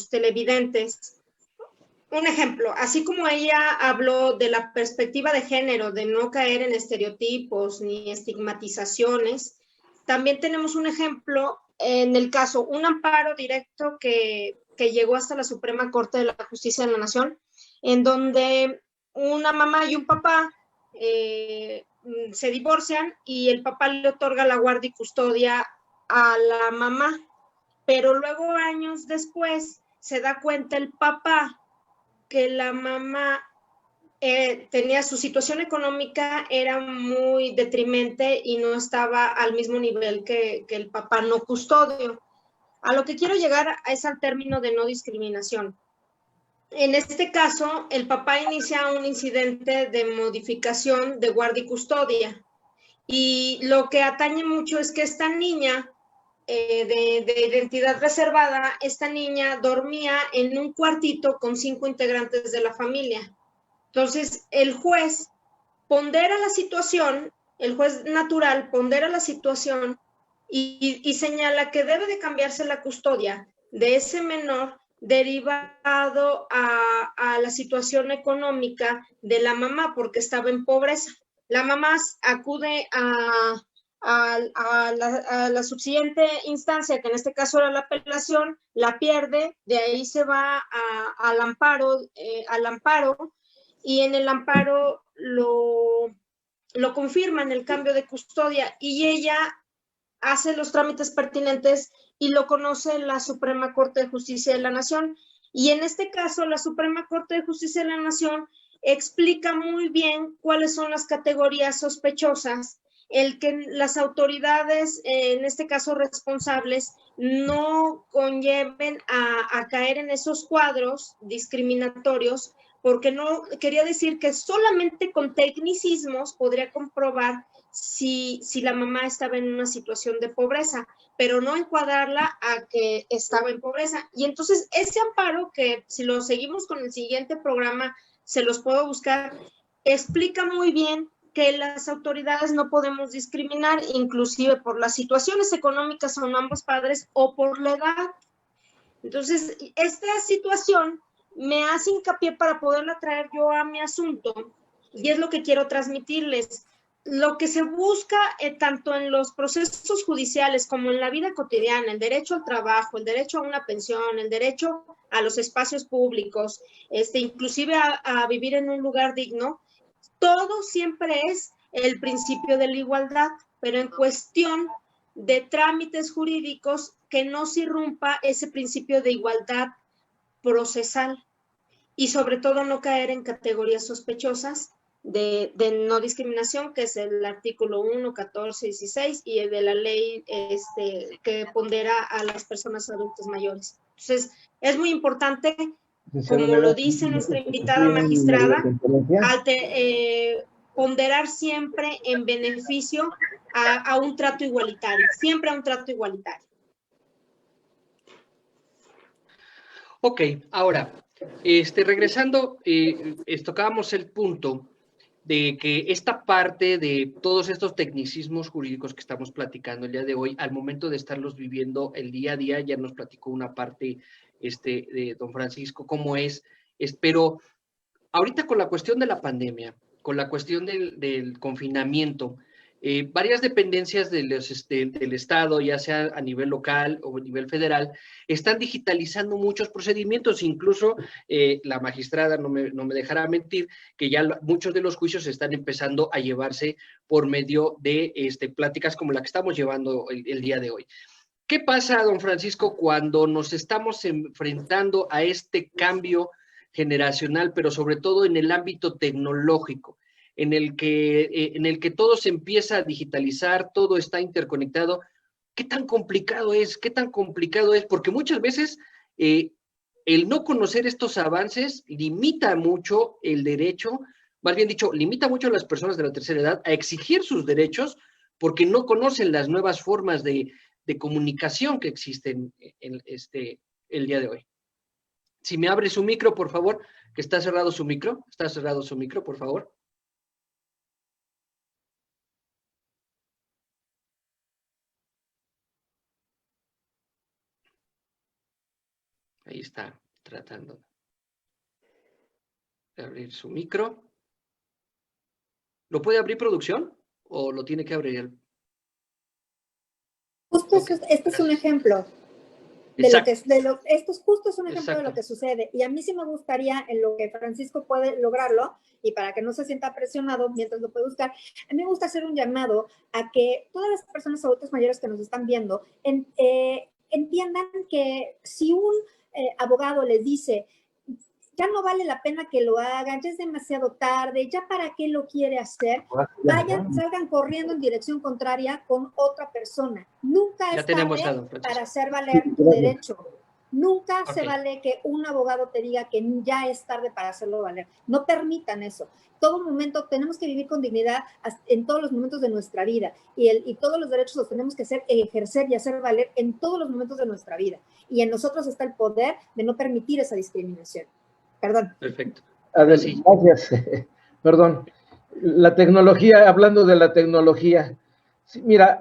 televidentes. Un ejemplo, así como ella habló de la perspectiva de género, de no caer en estereotipos ni estigmatizaciones, también tenemos un ejemplo en el caso, un amparo directo que llegó hasta la Suprema Corte de la Justicia de la Nación, en donde una mamá y un papá se divorcian y el papá le otorga la guardia y custodia a la mamá, pero luego años después se da cuenta el papá que la mamá tenía su situación económica, era muy detrimente y no estaba al mismo nivel que el papá no custodio. A lo que quiero llegar es al término de no discriminación. En este caso, el papá inicia un incidente de modificación de guardia y custodia. Y lo que atañe mucho es que esta niña de identidad reservada, esta niña dormía en un cuartito con 5 integrantes de la familia. Entonces, el juez pondera la situación, el juez natural pondera la situación y señala que debe de cambiarse la custodia de ese menor derivado a la situación económica de la mamá porque estaba en pobreza. La mamá acude a la subsiguiente instancia, que en este caso era la apelación, la pierde, de ahí se va al amparo, y en el amparo lo confirman el cambio de custodia y ella hace los trámites pertinentes y lo conoce la Suprema Corte de Justicia de la Nación. Y en este caso, la Suprema Corte de Justicia de la Nación explica muy bien cuáles son las categorías sospechosas, el que las autoridades, en este caso responsables, no conlleven a caer en esos cuadros discriminatorios, porque no quería decir que solamente con tecnicismos podría comprobar si la mamá estaba en una situación de pobreza, pero no encuadrarla a que estaba en pobreza. Y entonces ese amparo, que si lo seguimos con el siguiente programa, se los puedo buscar, explica muy bien que las autoridades no podemos discriminar, inclusive por las situaciones económicas son ambos padres o por la edad. Entonces, esta situación me hace hincapié para poderla traer yo a mi asunto, y es lo que quiero transmitirles. Lo que se busca tanto en los procesos judiciales como en la vida cotidiana, el derecho al trabajo, el derecho a una pensión, el derecho a los espacios públicos, inclusive a vivir en un lugar digno, todo siempre es el principio de la igualdad, pero en cuestión de trámites jurídicos que no se irrumpa ese principio de igualdad procesal. y sobre todo no caer en categorías sospechosas de no discriminación, que es el artículo 1, 14, 16 y el de la ley que pondera a las personas adultas mayores. Entonces, es muy importante, como lo dice nuestra invitada magistrada, ponderar siempre en beneficio a un trato igualitario, siempre a un trato igualitario. Ok, ahora, regresando, tocábamos el punto de que esta parte de todos estos tecnicismos jurídicos que estamos platicando el día de hoy, al momento de estarlos viviendo el día a día, ya nos platicó una parte de don Francisco, cómo es, pero ahorita con la cuestión de la pandemia, con la cuestión del confinamiento, varias dependencias del Estado, ya sea a nivel local o a nivel federal, están digitalizando muchos procedimientos, incluso la magistrada no me dejará mentir, que ya muchos de los juicios están empezando a llevarse por medio de pláticas como la que estamos llevando el día de hoy. ¿Qué pasa, don Francisco, cuando nos estamos enfrentando a este cambio generacional, pero sobre todo en el ámbito tecnológico, en el que todo se empieza a digitalizar, todo está interconectado? ¿Qué tan complicado es? ¿Qué tan complicado es? Porque muchas veces el no conocer estos avances limita mucho el derecho, más bien dicho, limita mucho a las personas de la tercera edad a exigir sus derechos porque no conocen las nuevas formas de comunicación que existen el día de hoy. Si me abre su micro, por favor, que está cerrado su micro. Está cerrado su micro, por favor. Ahí está, tratando de abrir su micro. ¿Lo puede abrir producción o lo tiene que abrir él? Justo okay. Este es un ejemplo. Esto es justo un ejemplo de lo que sucede. Y a mí sí me gustaría, en lo que Francisco puede lograrlo, y para que no se sienta presionado mientras lo puede buscar, a mí me gusta hacer un llamado a que todas las personas adultas mayores que nos están viendo entiendan que si un abogado les dice, ya no vale la pena que lo hagan, ya es demasiado tarde, ya para qué lo quiere hacer, salgan corriendo en dirección contraria con otra persona. Nunca es tarde para hacer valer tu derecho. Nunca se vale que un abogado te diga que ya es tarde para hacerlo valer. No permitan eso. Todo momento tenemos que vivir con dignidad en todos los momentos de nuestra vida y todos los derechos los tenemos que ejercer y hacer valer en todos los momentos de nuestra vida. Y en nosotros está el poder de no permitir esa discriminación. Perdón. Perfecto. Sí. Gracias. Perdón. La tecnología, hablando de la tecnología. Sí, mira,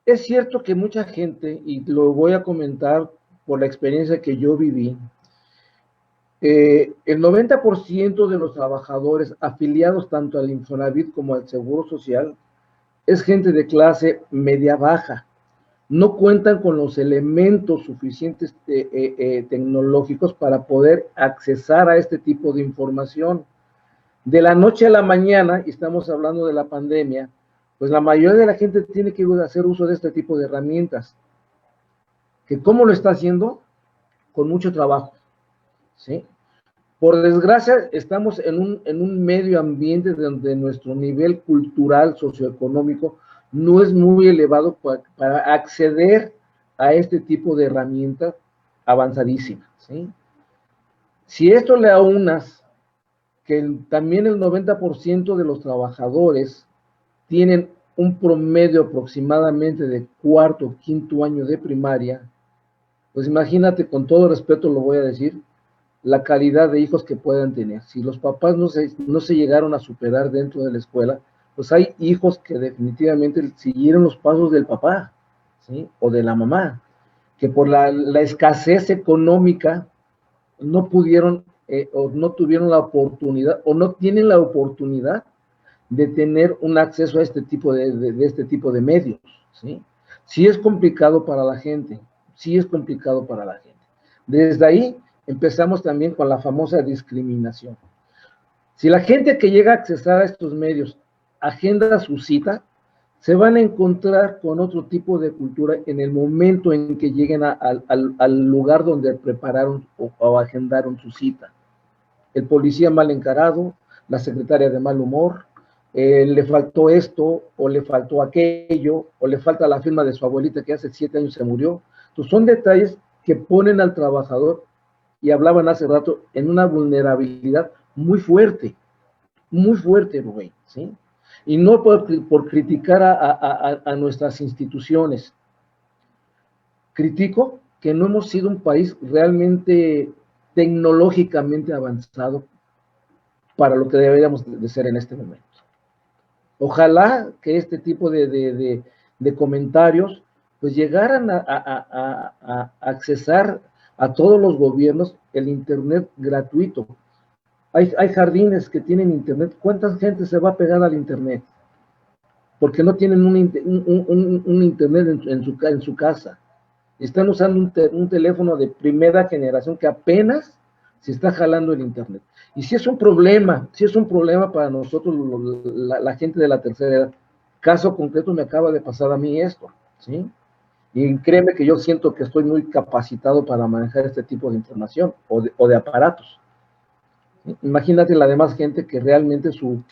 es cierto que mucha gente, y lo voy a comentar por la experiencia que yo viví, el 90% de los trabajadores afiliados tanto al Infonavit como al Seguro Social es gente de clase media-baja. No cuentan con los elementos suficientes tecnológicos para poder accesar a este tipo de información. De la noche a la mañana, y estamos hablando de la pandemia, pues la mayoría de la gente tiene que hacer uso de este tipo de herramientas. ¿Que cómo lo está haciendo? Con mucho trabajo, ¿sí? Por desgracia, estamos en un medio ambiente donde nuestro nivel cultural, socioeconómico, no es muy elevado para acceder a este tipo de herramientas avanzadísimas, ¿sí? Si esto le aunas que también el 90% de los trabajadores tienen un promedio aproximadamente de cuarto o quinto año de primaria, pues imagínate, con todo respeto lo voy a decir, la calidad de hijos que puedan tener. Si los papás no se llegaron a superar dentro de la escuela, pues hay hijos que definitivamente siguieron los pasos del papá, ¿sí? O de la mamá, que por la escasez económica no pudieron o no tuvieron la oportunidad o no tienen la oportunidad de tener un acceso a este tipo de medios, ¿sí? Sí es complicado para la gente, sí es complicado para la gente. Desde ahí empezamos también con la famosa discriminación. Si la gente que llega a accesar a estos medios agenda su cita, se van a encontrar con otro tipo de cultura en el momento en que lleguen al lugar donde prepararon o agendaron su cita, el policía mal encarado, la secretaria de mal humor, le faltó esto, o le faltó aquello, o le falta la firma de su abuelita que hace 7 años se murió. Entonces son detalles que ponen al trabajador, y hablaban hace rato, en una vulnerabilidad muy fuerte, Rubén, ¿sí? Y no por criticar a nuestras instituciones. Critico que no hemos sido un país realmente tecnológicamente avanzado para lo que deberíamos de ser en este momento. Ojalá que este tipo de comentarios pues llegaran a accesar a todos los gobiernos el internet gratuito. Hay jardines que tienen internet. ¿Cuánta gente se va a pegar al internet? Porque no tienen un internet en su casa. Están usando un teléfono de primera generación que apenas se está jalando el internet. Y si es un problema para nosotros, la gente de la tercera edad. Caso concreto, me acaba de pasar a mí esto, ¿sí? Y créeme que yo siento que estoy muy capacitado para manejar este tipo de información o de aparatos. Imagínate la demás gente que realmente su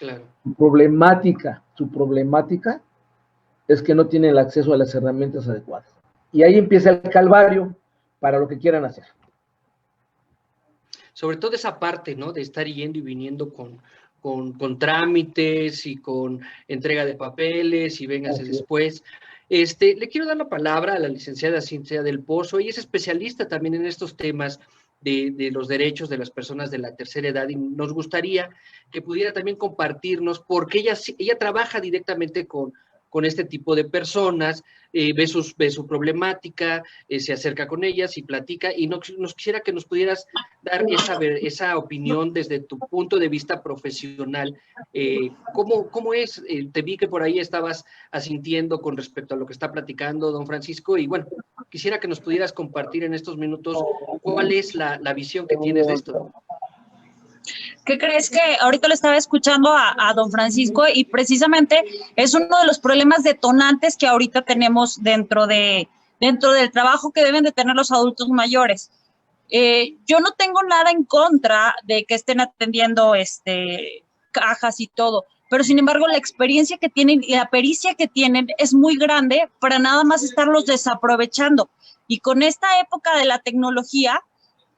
problemática es que no tiene el acceso a las herramientas adecuadas. Y ahí empieza el calvario para lo que quieran hacer. Sobre todo esa parte, ¿no? De estar yendo y viniendo con trámites y con entrega de papeles y véngase después. Le quiero dar la palabra a la licenciada Cintia del Pozo. Ella es especialista también en estos temas de los derechos de las personas de la tercera edad, y nos gustaría que pudiera también compartirnos, porque ella trabaja directamente con este tipo de personas, ve su problemática, se acerca con ellas y platica, y nos quisiera que nos pudieras dar esa opinión desde tu punto de vista profesional. ¿Cómo es? Te vi que por ahí estabas asintiendo con respecto a lo que está platicando don Francisco, y bueno, quisiera que nos pudieras compartir en estos minutos cuál es la visión que tienes de esto. ¿Qué crees? Que ahorita lo estaba escuchando a don Francisco, y precisamente es uno de los problemas detonantes que ahorita tenemos dentro del trabajo que deben de tener los adultos mayores. Yo no tengo nada en contra de que estén atendiendo cajas y todo, pero sin embargo la experiencia que tienen y la pericia que tienen es muy grande para nada más estarlos desaprovechando. Y con esta época de la tecnología,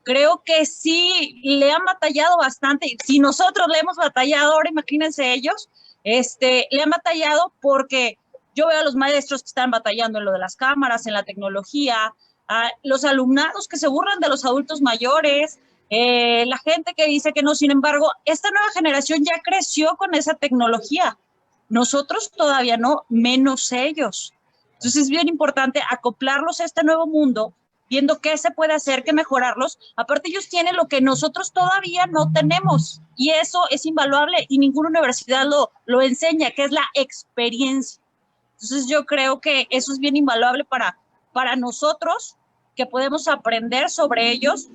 creo que sí le han batallado bastante. Si nosotros le hemos batallado, ahora imagínense ellos, le han batallado, porque yo veo a los maestros que están batallando en lo de las cámaras, en la tecnología, a los alumnados que se burlan de los adultos mayores, la gente que dice que no. Sin embargo, esta nueva generación ya creció con esa tecnología. Nosotros todavía no, menos ellos. Entonces es bien importante acoplarlos a este nuevo mundo, viendo qué se puede hacer, qué mejorarlos. Aparte, ellos tienen lo que nosotros todavía no tenemos, y eso es invaluable, y ninguna universidad lo enseña, que es la experiencia. Entonces yo creo que eso es bien invaluable para nosotros, que podemos aprender sobre ellos,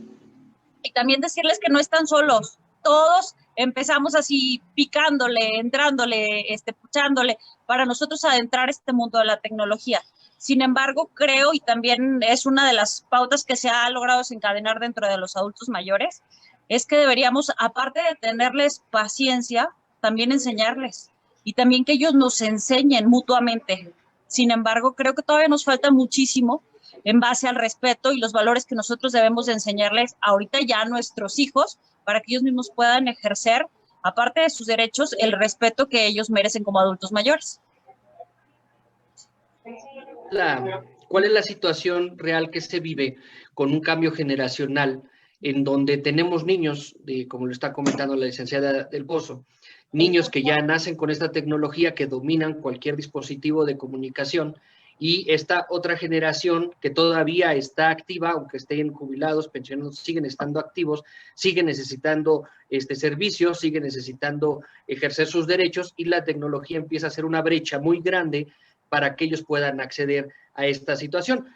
y también decirles que no están solos. Todos empezamos así picándole, entrándole, puchándole, para nosotros adentrar este mundo de la tecnología. Sin embargo, creo, y también es una de las pautas que se ha logrado desencadenar dentro de los adultos mayores, es que deberíamos, aparte de tenerles paciencia, también enseñarles, y también que ellos nos enseñen mutuamente. Sin embargo, creo que todavía nos falta muchísimo en base al respeto y los valores que nosotros debemos de enseñarles ahorita ya a nuestros hijos, para que ellos mismos puedan ejercer, aparte de sus derechos, el respeto que ellos merecen como adultos mayores. ¿Cuál es la situación real que se vive con un cambio generacional, en donde tenemos niños, como lo está comentando la licenciada del Pozo, niños que ya nacen con esta tecnología, que dominan cualquier dispositivo de comunicación, y esta otra generación que todavía está activa, aunque estén jubilados, pensionados, siguen estando activos, siguen necesitando servicios, siguen necesitando ejercer sus derechos, y la tecnología empieza a ser una brecha muy grande para que ellos puedan acceder a esta situación.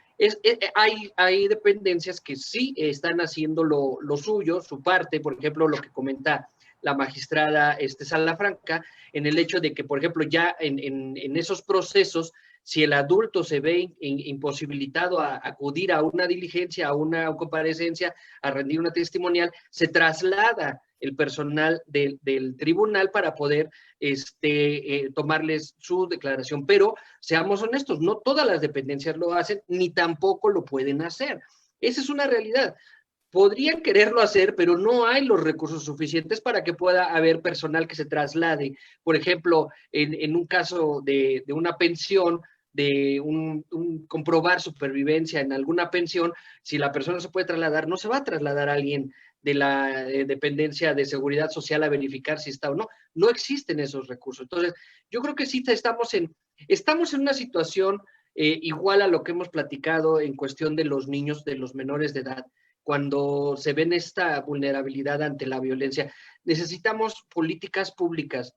Hay dependencias que sí están haciendo lo suyo, su parte, por ejemplo, lo que comenta la magistrada Salafranca, en el hecho de que, por ejemplo, ya en esos procesos Si el adulto se ve imposibilitado a acudir a una diligencia, a una comparecencia, a rendir una testimonial, se traslada el personal del tribunal para poder tomarles su declaración. Pero seamos honestos, no todas las dependencias lo hacen, ni tampoco lo pueden hacer. Esa es una realidad. Podrían quererlo hacer, pero no hay los recursos suficientes para que pueda haber personal que se traslade. Por ejemplo, en un caso de una pensión, de comprobar supervivencia en alguna pensión, si la persona se puede trasladar, no se va a trasladar a alguien de la dependencia de seguridad social a verificar si está o no. No existen esos recursos. Entonces, yo creo que sí estamos en una situación igual a lo que hemos platicado en cuestión de los niños, de los menores de edad, cuando se ven esta vulnerabilidad ante la violencia. Necesitamos políticas públicas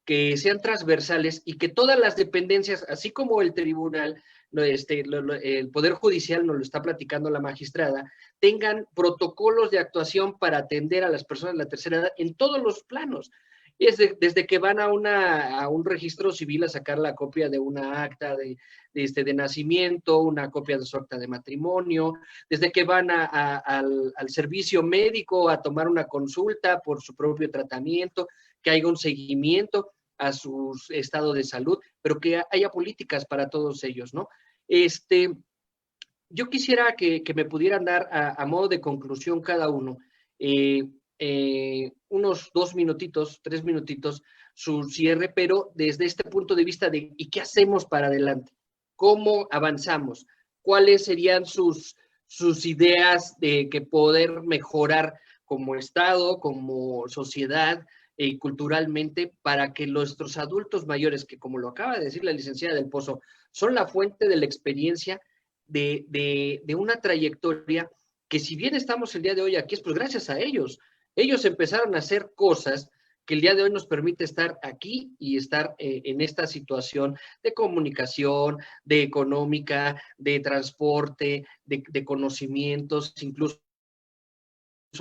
que sean transversales y que todas las dependencias, así como el tribunal, el Poder Judicial, nos lo está platicando la magistrada, tengan protocolos de actuación para atender a las personas de la tercera edad en todos los planos. Desde que van a un registro civil a sacar la copia de una acta de nacimiento, una copia de su acta de matrimonio, desde que van al servicio médico a tomar una consulta por su propio tratamiento, que haya un seguimiento a su estado de salud, pero que haya políticas para todos ellos, ¿no? Yo quisiera que me pudieran dar a modo de conclusión cada uno, unos 2 minutitos, 3 minutitos, su cierre, pero desde este punto de vista de ¿y qué hacemos para adelante? ¿Cómo avanzamos? ¿Cuáles serían sus ideas de que poder mejorar como Estado, como sociedad, culturalmente, para que nuestros adultos mayores, que como lo acaba de decir la licenciada del Pozo, son la fuente de la experiencia, de una trayectoria que si bien estamos el día de hoy aquí es pues gracias a ellos. Ellos empezaron a hacer cosas que el día de hoy nos permite estar aquí y estar en esta situación de comunicación, de económica, de transporte, de conocimientos, incluso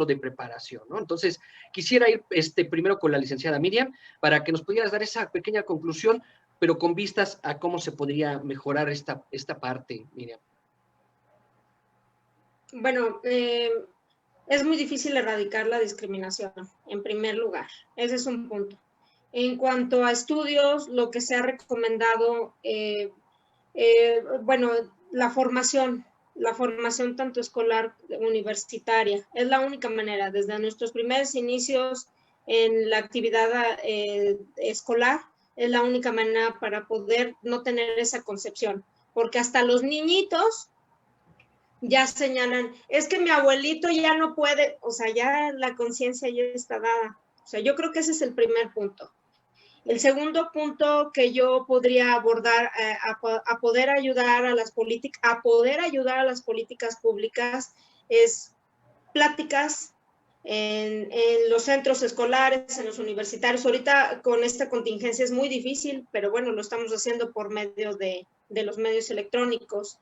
de preparación, ¿no? Entonces, quisiera ir primero con la licenciada Miriam para que nos pudieras dar esa pequeña conclusión, pero con vistas a cómo se podría mejorar esta parte, Miriam. Bueno, es muy difícil erradicar la discriminación, en primer lugar. Ese es un punto. En cuanto a estudios, lo que se ha recomendado, bueno, la formación tanto escolar como universitaria, es la única manera, desde nuestros primeros inicios en la actividad escolar, es la única manera para poder no tener esa concepción, porque hasta los niñitos ya señalan, es que mi abuelito ya no puede, o sea, ya la conciencia ya está dada. O sea, yo creo que ese es el primer punto. El segundo punto que yo podría abordar, a poder ayudar a las políticas públicas, es pláticas en los centros escolares, en los universitarios. Ahorita con esta contingencia es muy difícil, pero bueno, lo estamos haciendo por medio de los medios electrónicos.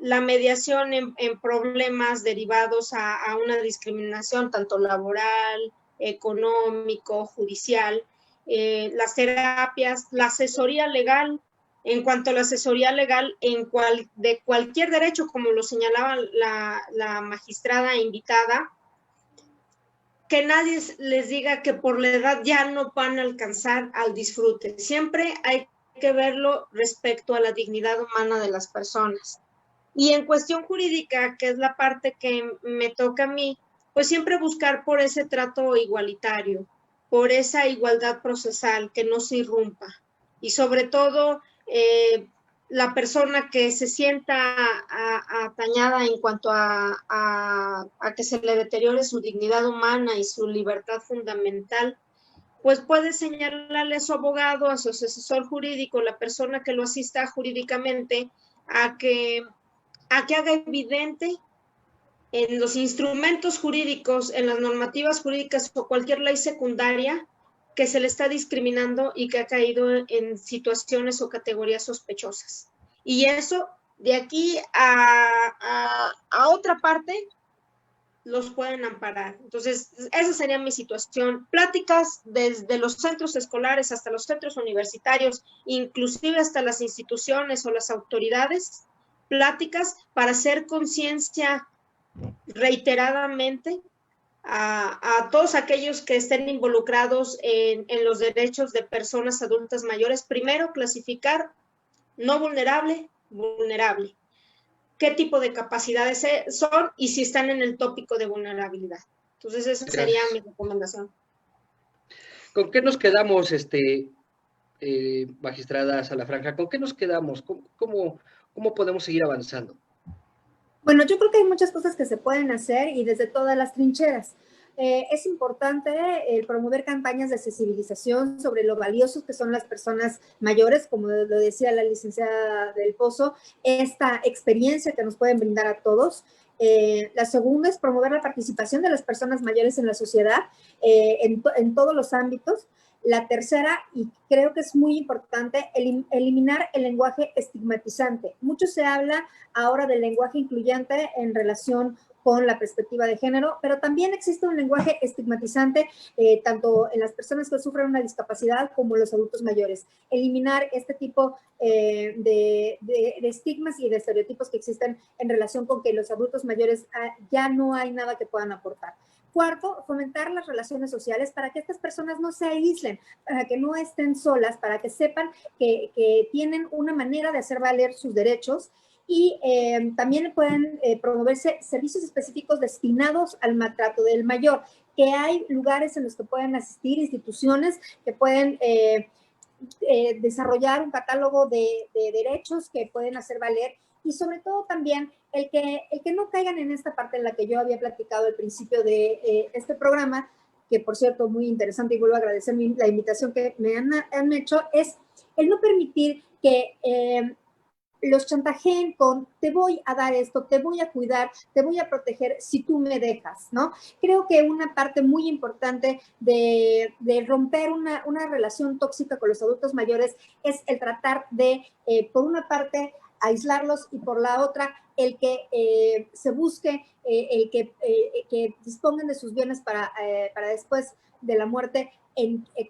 La mediación en problemas derivados a una discriminación, tanto laboral, económico, judicial, las terapias, la asesoría legal. En cuanto a la asesoría legal de cualquier derecho, como lo señalaba la magistrada invitada, que nadie les diga que por la edad ya no van a alcanzar al disfrute. Siempre hay que verlo respecto a la dignidad humana de las personas. Y en cuestión jurídica, que es la parte que me toca a mí, pues siempre buscar por ese trato igualitario, por esa igualdad procesal, que no se irrumpa. Y sobre todo, la persona que se sienta atañada en cuanto a que se le deteriore su dignidad humana y su libertad fundamental, pues puede señalarle a su abogado, a su asesor jurídico, la persona que lo asista jurídicamente, a que haga evidente en los instrumentos jurídicos, en las normativas jurídicas o cualquier ley secundaria, que se le está discriminando y que ha caído en situaciones o categorías sospechosas. Y eso, de aquí a otra parte, los pueden amparar. Entonces, esa sería mi situación. Pláticas desde los centros escolares hasta los centros universitarios, inclusive hasta las instituciones o las autoridades, pláticas para hacer conciencia reiteradamente a todos aquellos que estén involucrados en los derechos de personas adultas mayores. Primero, clasificar no vulnerable, vulnerable. ¿Qué tipo de capacidades son y si están en el tópico de vulnerabilidad? Entonces, esa sería mi recomendación. ¿Con qué nos quedamos, magistrada Salafranca? ¿Con qué nos quedamos? ¿Cómo podemos seguir avanzando? Bueno, yo creo que hay muchas cosas que se pueden hacer y desde todas las trincheras. Es importante promover campañas de sensibilización sobre lo valiosos que son las personas mayores, como lo decía la licenciada Del Pozo, esta experiencia que nos pueden brindar a todos. La segunda es promover la participación de las personas mayores en la sociedad en todos los ámbitos. La tercera, y creo que es muy importante, eliminar el lenguaje estigmatizante. Mucho se habla ahora del lenguaje incluyente en relación con la perspectiva de género, pero también existe un lenguaje estigmatizante tanto en las personas que sufren una discapacidad como en los adultos mayores. Eliminar este tipo de estigmas y de estereotipos que existen en relación con que los adultos mayores ya no hay nada que puedan aportar. Cuarto, fomentar las relaciones sociales para que estas personas no se aíslen, para que no estén solas, para que sepan que tienen una manera de hacer valer sus derechos. Y también pueden promoverse servicios específicos destinados al maltrato del mayor, que hay lugares en los que pueden asistir, instituciones que pueden desarrollar un catálogo de derechos que pueden hacer valer, y sobre todo también el que no caigan en esta parte en la que yo había platicado al principio de este programa, que por cierto muy interesante, y vuelvo a agradecer la invitación que me han hecho, es el no permitir que los chantajeen con te voy a dar esto, te voy a cuidar, te voy a proteger si tú me dejas, ¿no? Creo que una parte muy importante de romper una relación tóxica con los adultos mayores es el tratar de, por una parte, aislarlos y por la otra, el que se busque, el que dispongan de sus bienes para después de la muerte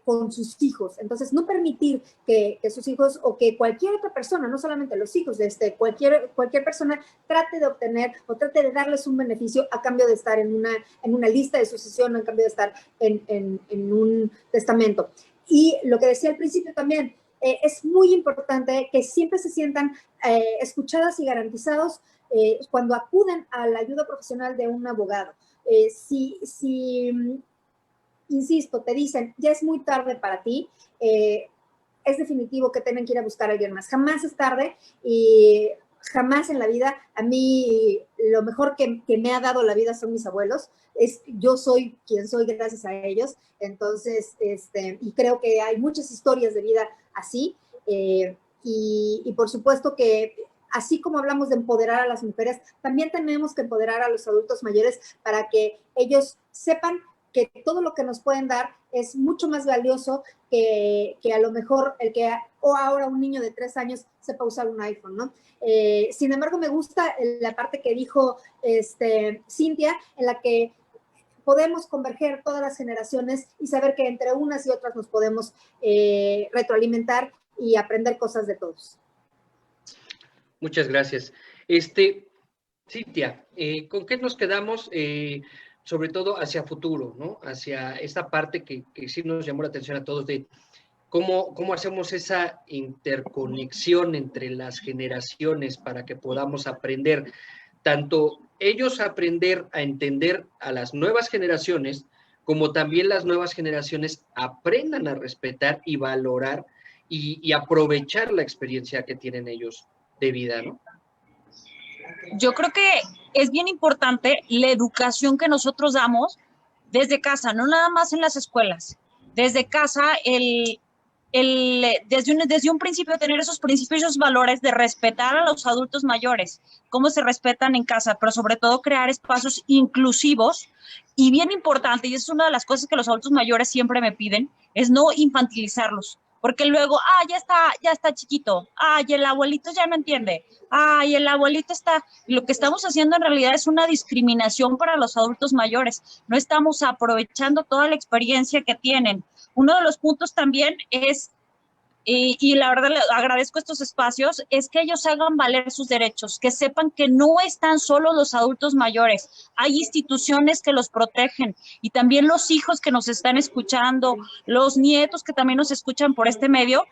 con sus hijos. Entonces, no permitir que sus hijos o que cualquier otra persona, no solamente los hijos, cualquier persona trate de obtener o trate de darles un beneficio a cambio de estar en una lista de sucesión, a cambio de estar en un testamento. Y lo que decía al principio también, es muy importante que siempre se sientan escuchadas y garantizados cuando acuden a la ayuda profesional de un abogado. Si insisto, te dicen, ya es muy tarde para ti, es definitivo que tienen que ir a buscar a alguien más. Jamás es tarde y jamás en la vida, a mí lo mejor que me ha dado la vida son mis abuelos. Yo soy quien soy gracias a ellos. Entonces, y creo que hay muchas historias de vida así. Y por supuesto que así como hablamos de empoderar a las mujeres, también tenemos que empoderar a los adultos mayores para que ellos sepan que todo lo que nos pueden dar es mucho más valioso que a lo mejor o ahora un niño de 3 años sepa usar un iPhone, ¿no? Sin embargo, me gusta la parte que dijo Cintia, en la que podemos converger todas las generaciones y saber que entre unas y otras nos podemos retroalimentar y aprender cosas de todos. Muchas gracias. Cintia, ¿con qué nos quedamos? Sobre todo hacia futuro, ¿no? Hacia esta parte que sí nos llamó la atención a todos de cómo hacemos esa interconexión entre las generaciones para que podamos aprender, tanto ellos aprender a entender a las nuevas generaciones, como también las nuevas generaciones aprendan a respetar y valorar y aprovechar la experiencia que tienen ellos de vida, ¿no? Yo creo que es bien importante la educación que nosotros damos desde casa, no nada más en las escuelas. Desde casa, desde un principio tener esos principios, esos valores de respetar a los adultos mayores, cómo se respetan en casa, pero sobre todo crear espacios inclusivos. Y bien importante, y es una de las cosas que los adultos mayores siempre me piden, es no infantilizarlos. porque luego, ya está chiquito, y el abuelito ya no entiende, y el abuelito está, lo que estamos haciendo en realidad es una discriminación para los adultos mayores, no estamos aprovechando toda la experiencia que tienen. Uno de los puntos también es, y la verdad le agradezco estos espacios, es que ellos hagan valer sus derechos, que sepan que no están solo los adultos mayores, hay instituciones que los protegen y también los hijos que nos están escuchando, los nietos que también nos escuchan por este medio,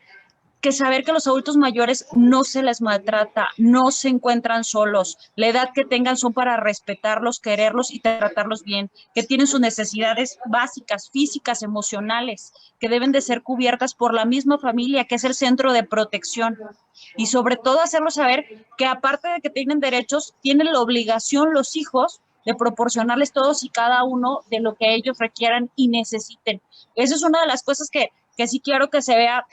que saber que los adultos mayores no se les maltrata, no se encuentran solos, la edad que tengan son para respetarlos, quererlos y tratarlos bien, que tienen sus necesidades básicas, físicas, emocionales, que deben de ser cubiertas por la misma familia, que es el centro de protección. Y sobre todo hacerlos saber que aparte de que tienen derechos, tienen la obligación los hijos de proporcionarles todos y cada uno de lo que ellos requieran y necesiten. Esa es una de las cosas que sí quiero que se vea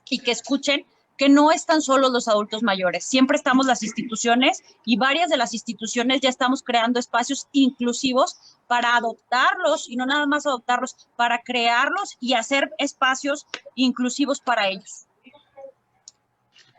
y que escuchen, que no están solos los adultos mayores, siempre estamos las instituciones y varias de las instituciones ya estamos creando espacios inclusivos para adoptarlos y no nada más adoptarlos, para crearlos y hacer espacios inclusivos para ellos.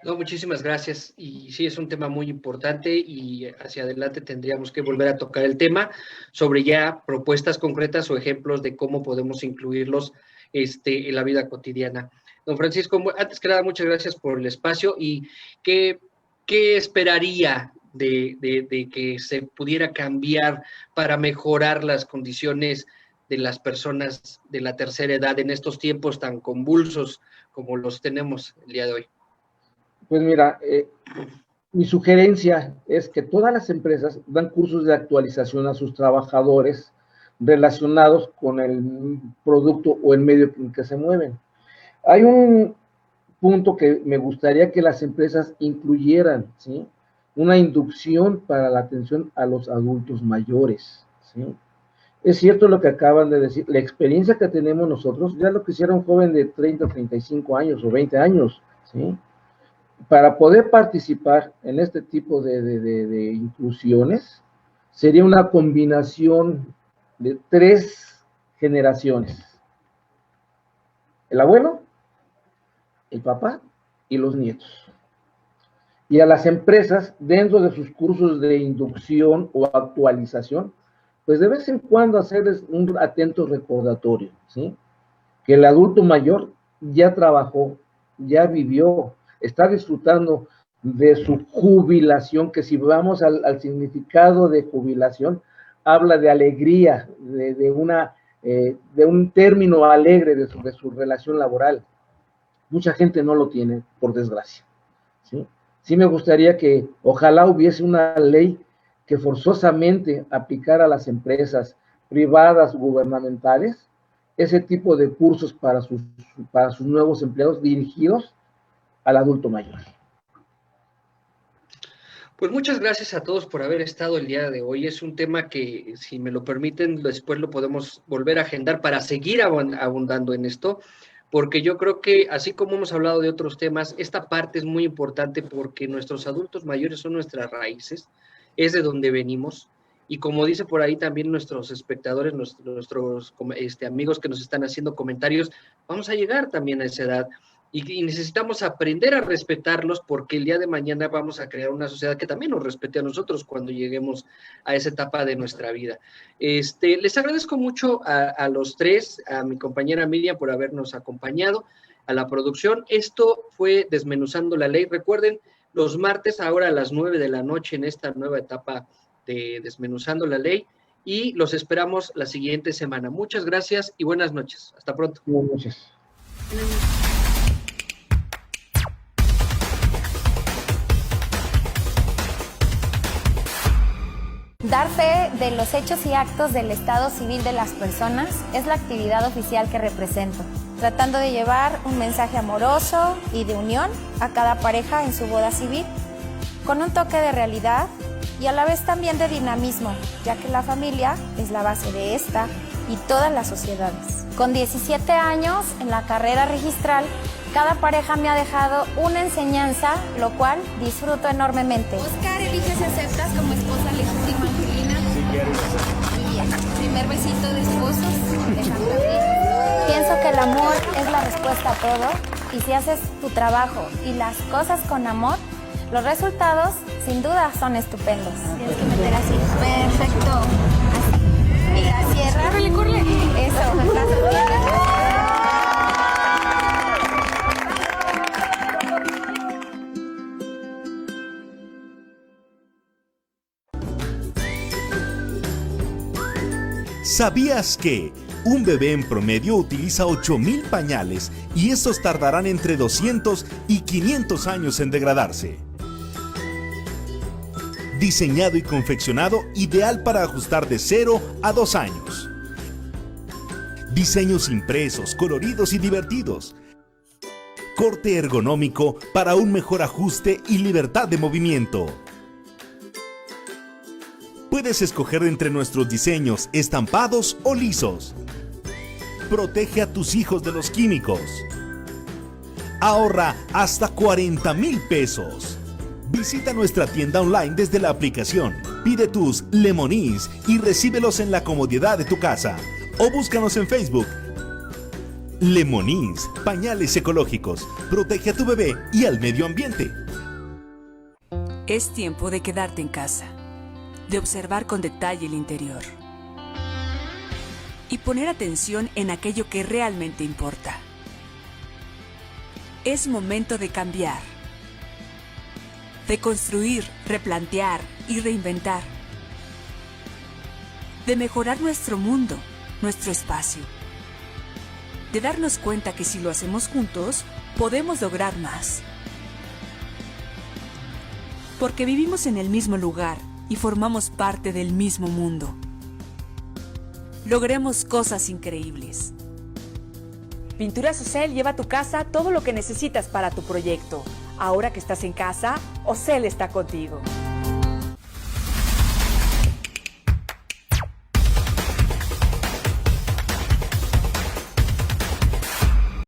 No, muchísimas gracias. Y sí, es un tema muy importante y hacia adelante tendríamos que volver a tocar el tema sobre ya propuestas concretas o ejemplos de cómo podemos incluirlos en la vida cotidiana. Don Francisco, antes que nada, muchas gracias por el espacio y ¿qué esperaría de que se pudiera cambiar para mejorar las condiciones de las personas de la tercera edad en estos tiempos tan convulsos como los tenemos el día de hoy? Pues mira, mi sugerencia es que todas las empresas dan cursos de actualización a sus trabajadores relacionados con el producto o el medio en que se mueven. Hay un punto que me gustaría que las empresas incluyeran, ¿sí? Una inducción para la atención a los adultos mayores, ¿sí? Es cierto lo que acaban de decir, la experiencia que tenemos nosotros, ya lo quisiera un joven de 30, 35 años o 20 años, ¿sí? Para poder participar en este tipo de inclusiones, sería una combinación de 3 generaciones. El abuelo, el papá y los nietos. Y a las empresas, dentro de sus cursos de inducción o actualización, pues de vez en cuando hacerles un atento recordatorio, ¿sí? Que el adulto mayor ya trabajó, ya vivió, está disfrutando de su jubilación, que si vamos al significado de jubilación, habla de alegría, de un término alegre de su relación laboral. Mucha gente no lo tiene, por desgracia, ¿sí? Sí me gustaría que ojalá hubiese una ley que forzosamente aplicara a las empresas privadas, gubernamentales, ese tipo de cursos para sus nuevos empleados dirigidos al adulto mayor. Pues muchas gracias a todos por haber estado el día de hoy. Es un tema que, si me lo permiten, después lo podemos volver a agendar para seguir abundando en esto, porque yo creo que, así como hemos hablado de otros temas, esta parte es muy importante porque nuestros adultos mayores son nuestras raíces, es de donde venimos, y como dice por ahí también nuestros espectadores, nuestros amigos que nos están haciendo comentarios, vamos a llegar también a esa edad, y necesitamos aprender a respetarlos porque el día de mañana vamos a crear una sociedad que también nos respete a nosotros cuando lleguemos a esa etapa de nuestra vida. Les agradezco mucho a los 3, a mi compañera Miriam por habernos acompañado, a la producción. Esto fue Desmenuzando la Ley. Recuerden, los martes ahora a las 9 de la noche en esta nueva etapa de Desmenuzando la Ley, y los esperamos la siguiente semana. Muchas gracias y buenas noches. Hasta pronto. Buenas noches. Dar fe de los hechos y actos del estado civil de las personas es la actividad oficial que represento, tratando de llevar un mensaje amoroso y de unión a cada pareja en su boda civil, con un toque de realidad y a la vez también de dinamismo, ya que la familia es la base de esta y todas las sociedades. Con 17 años en la carrera registral, cada pareja me ha dejado una enseñanza, lo cual disfruto enormemente. Oscar, elige si aceptas como esposa legítima a Angelina. Si quieres. Bien. Primer besito de esposos. Pienso que el amor es la respuesta a todo Y si haces tu trabajo y las cosas con amor, los resultados sin duda son estupendos. Tienes que meter así. Perfecto. Así. Y la cierra. ¡Córrele! Eso, brazos bien. ¿Sabías que un bebé en promedio utiliza 8,000 pañales y estos tardarán entre 200 y 500 años en degradarse? Diseñado y confeccionado ideal para ajustar de 0 a 2 años. Diseños impresos, coloridos y divertidos. Corte ergonómico para un mejor ajuste y libertad de movimiento. Puedes escoger entre nuestros diseños estampados o lisos. Protege a tus hijos de los químicos. Ahorra hasta 40,000 pesos. Visita nuestra tienda online desde la aplicación. Pide tus Lemonís y recíbelos en la comodidad de tu casa. O búscanos en Facebook. Lemonís, pañales ecológicos. Protege a tu bebé y al medio ambiente. Es tiempo de quedarte en casa, de observar con detalle el interior y poner atención en aquello que realmente importa. Es momento de cambiar, de construir, replantear y reinventar, de mejorar nuestro mundo, nuestro espacio, de darnos cuenta que si lo hacemos juntos, podemos lograr más. Porque vivimos en el mismo lugar y formamos parte del mismo mundo. Logremos cosas increíbles. Pinturas Ocel lleva a tu casa todo lo que necesitas para tu proyecto. Ahora que estás en casa, Ocel está contigo.